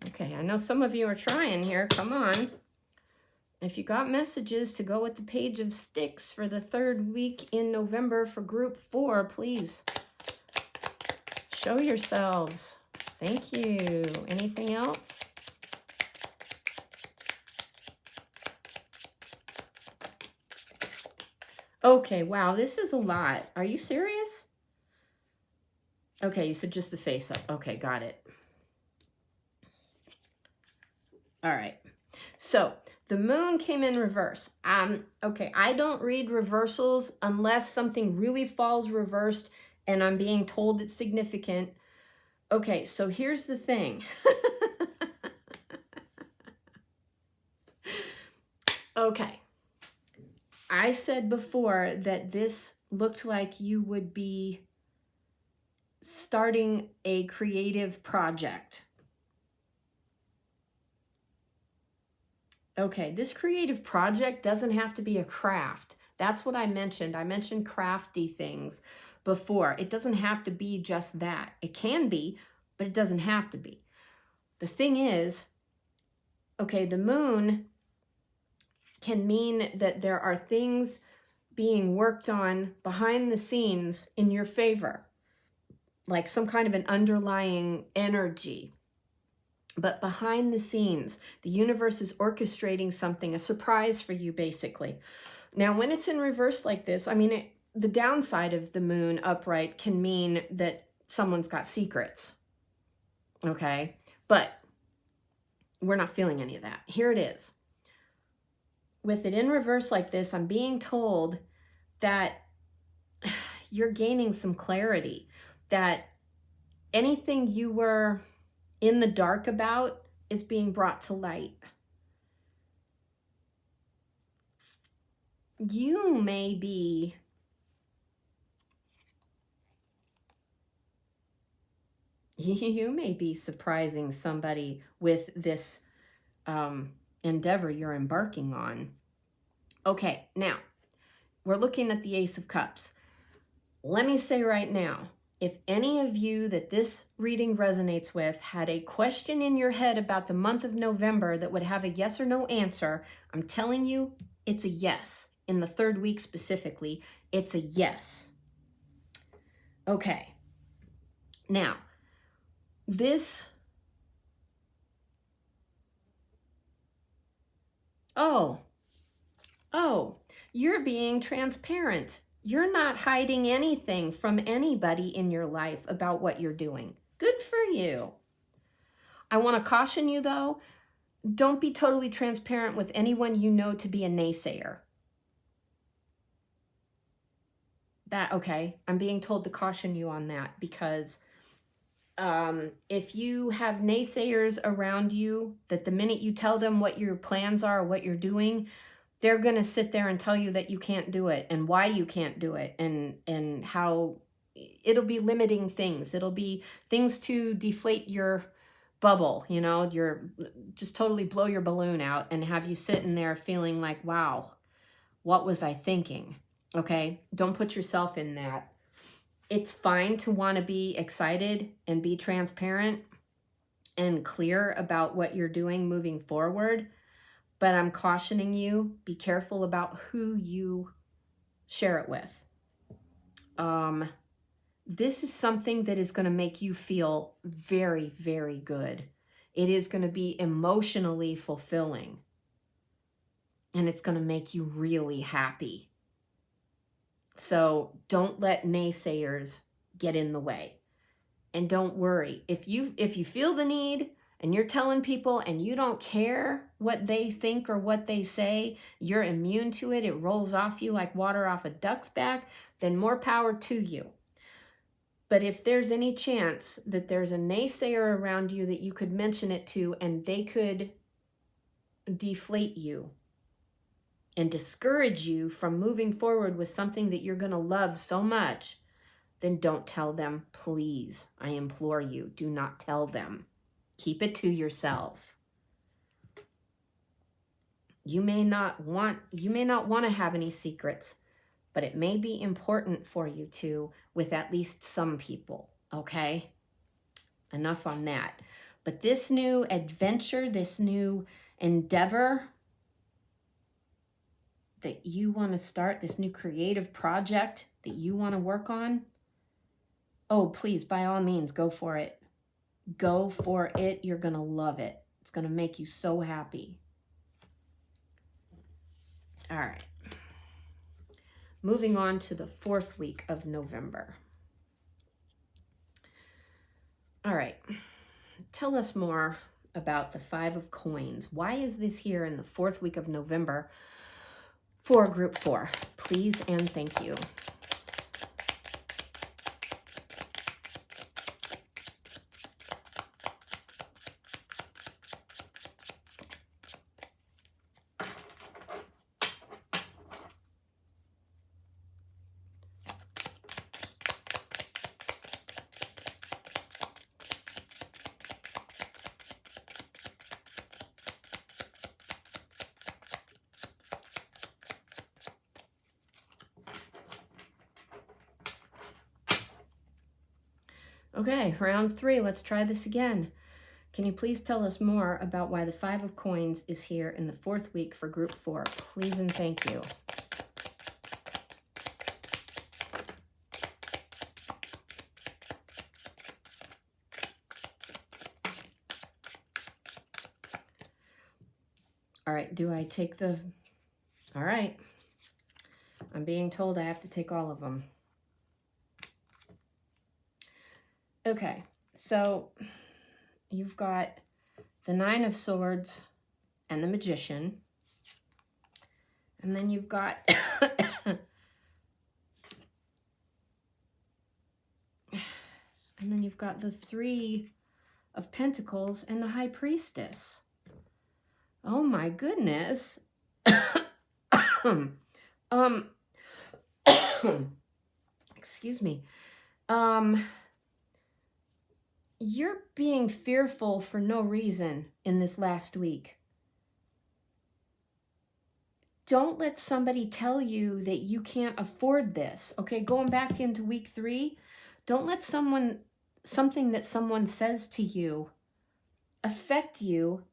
Okay, I know some of you are trying here. Come on. If you got messages to go with the Page of Sticks for the third week in November for Group 4, please show yourselves. Thank you. Anything else? Okay, wow, this is a lot. Are you serious? Okay, you said just the face up. Okay, got it. All right. So the moon came in reverse. Okay, I don't read reversals unless something really falls reversed and I'm being told it's significant. Okay, so here's the thing. Okay. I said before that this looked like you would be starting a creative project. Okay, this creative project doesn't have to be a craft. That's what I mentioned. I mentioned crafty things before. It doesn't have to be just that. It can be, but it doesn't have to be. The thing is, okay, the moon can mean that there are things being worked on behind the scenes in your favor, like some kind of an underlying energy. But behind the scenes, the universe is orchestrating something, a surprise for you, basically. Now, when it's in reverse like this, I mean, the downside of the moon upright can mean that someone's got secrets, okay? But we're not feeling any of that. Here it is. With it in reverse like this, I'm being told that you're gaining some clarity, that anything you were in the dark about is being brought to light. You may be surprising somebody with this endeavor you're embarking on. Okay, now we're looking at the Ace of Cups. Let me say right now, if any of you that this reading resonates with had a question in your head about the month of November that would have a yes or no answer, I'm telling you, it's a yes. In the third week specifically, it's a yes. Okay. Now, this... Oh, you're being transparent. You're not hiding anything from anybody in your life about what you're doing. Good for you. I want to caution you, though, don't be totally transparent with anyone you know to be a naysayer. Okay, I'm being told to caution you on that because if you have naysayers around you, that the minute you tell them what your plans are, what you're doing, they're going to sit there and tell you that you can't do it and why you can't do it and how it'll be limiting things. It'll be things to deflate your bubble, you know, just totally blow your balloon out and have you sitting there feeling like, wow, what was I thinking? Okay, don't put yourself in that. It's fine to want to be excited and be transparent and clear about what you're doing moving forward. But I'm cautioning you, be careful about who you share it with. This is something that is going to make you feel very, very good. It is going to be emotionally fulfilling. And it's going to make you really happy. So don't let naysayers get in the way. And don't worry. If you feel the need and you're telling people and you don't care what they think or what they say, you're immune to it, it rolls off you like water off a duck's back, then more power to you. But if there's any chance that there's a naysayer around you that you could mention it to and they could deflate you and discourage you from moving forward with something that you're going to love so much, then don't tell them, please. I implore you, do not tell them. Keep it to yourself. You may not want to have any secrets, but it may be important for you to with at least some people, okay? Enough on that. But this new adventure, this new endeavor that you want to start, this new creative project that you want to work on, oh, please, by all means, go for it. Go for it. You're going to love it. It's going to make you so happy. All right. Moving on to the 4th week of November. All right. Tell us more about the 5 of Coins. Why is this here in the 4th week of November for group 4? Please and thank you. Okay, round 3. Let's try this again. Can you please tell us more about why the 5 of Coins is here in the 4th week for group 4? Please and thank you. All right, do I take the... All right. I'm being told I have to take all of them. Okay, so you've got the 9 of Swords and the Magician. And then you've got... and then you've got the 3 of Pentacles and the High Priestess. Oh my goodness. Excuse me. You're being fearful for no reason in this last week. Don't let somebody tell you that you can't afford this. Okay, going back into week 3, don't let something that someone says to you affect you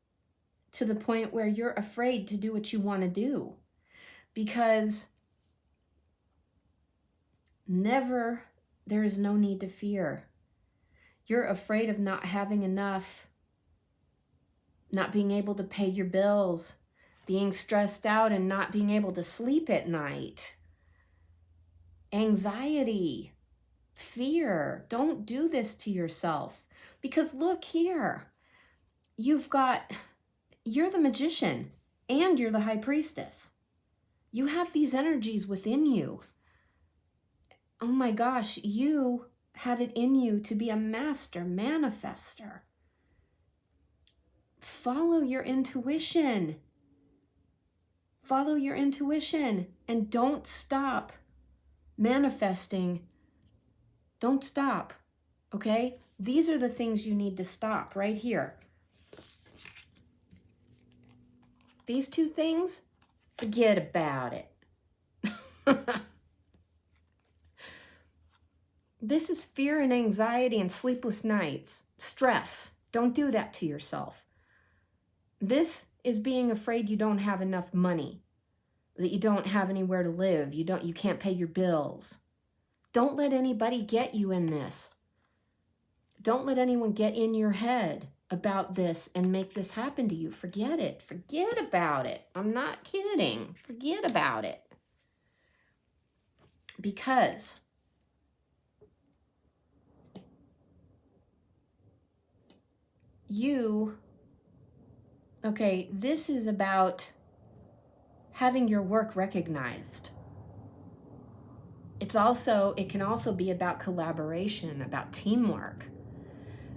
to the point where you're afraid to do what you want to do. Because there is no need to fear. You're afraid of not having enough, not being able to pay your bills, being stressed out and not being able to sleep at night. Anxiety, fear. Don't do this to yourself. Because look here, you're the Magician and you're the High Priestess. You have these energies within you. Oh my gosh, you have it in you to be a master manifester. Follow your intuition. Follow your intuition and don't stop manifesting. Don't stop, okay? These are the things you need to stop right here. These 2 things, forget about it. This is fear and anxiety and sleepless nights, stress. Don't do that to yourself. This is being afraid you don't have enough money, that you don't have anywhere to live, you can't pay your bills. Don't let anybody get you in this. Don't let anyone get in your head about this and make this happen to you. Forget it. Forget about it. I'm not kidding. Forget about it. Because this is about having your work recognized. It can also be about collaboration, about teamwork.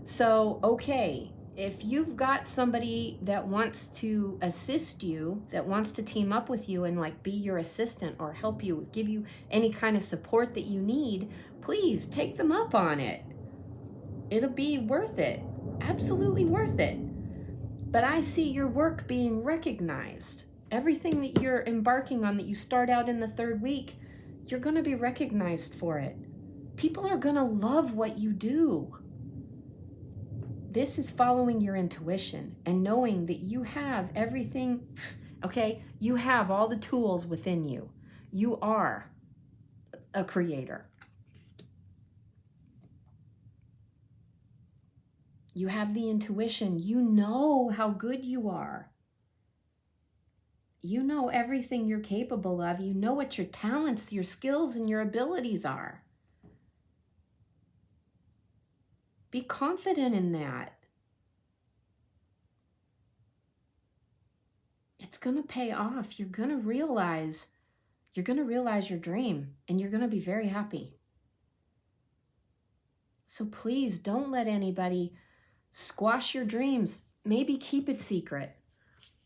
So, okay, if you've got somebody that wants to assist you, that wants to team up with you and like be your assistant or help you, give you any kind of support that you need, please take them up on it. It'll be worth it. Absolutely worth it. But I see your work being recognized. Everything that you're embarking on, that you start out in the 3rd week, you're going to be recognized for it. People are going to love what you do. This is following your intuition and knowing that you have everything, okay? You have all the tools within you. You are a creator. You have the intuition. You know how good you are. You know everything you're capable of. You know what your talents, your skills, and your abilities are. Be confident in that. It's going to pay off. You're going to realize your dream, and you're going to be very happy. So please don't let anybody squash your dreams. Maybe keep it secret.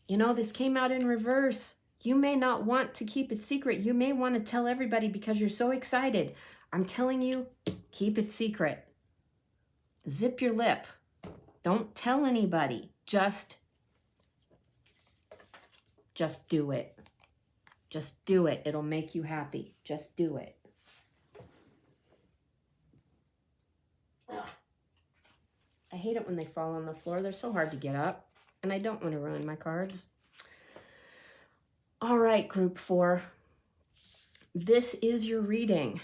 You know, this came out in reverse. You may not want to keep it secret. You may want to tell everybody because you're so excited. I'm telling you, keep it secret. Zip your lip. Don't tell anybody. Just do it. Just do it. It'll make you happy. Just do it. hate it when they fall on the floor. They're so hard to get up, and I don't want to ruin my cards. All right, group 4. This is your reading.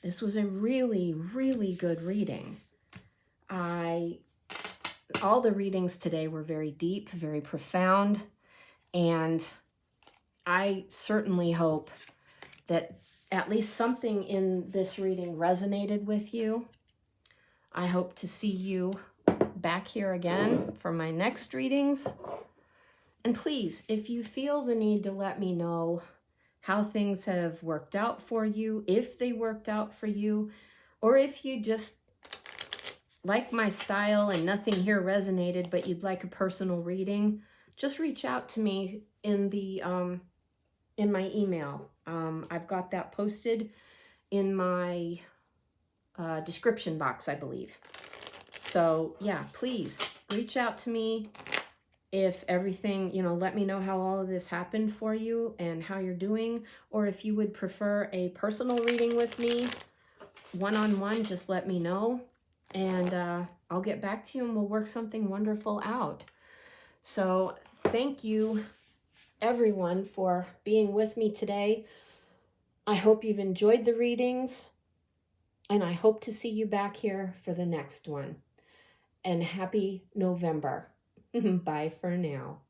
This was a really, really good reading. All the readings today were very deep, very profound, and I certainly hope that at least something in this reading resonated with you. I hope to see you back here again for my next readings. And please, if you feel the need to let me know how things have worked out for you, if they worked out for you, or if you just like my style and nothing here resonated, but you'd like a personal reading, just reach out to me in the in my email. I've got that posted in my description box, I believe. So yeah, please reach out to me if everything, let me know how all of this happened for you and how you're doing, or if you would prefer a personal reading with me, one-on-one, just let me know, and I'll get back to you and we'll work something wonderful out. So thank you, everyone, for being with me today. I hope you've enjoyed the readings, and I hope to see you back here for the next one. And happy November. Bye for now.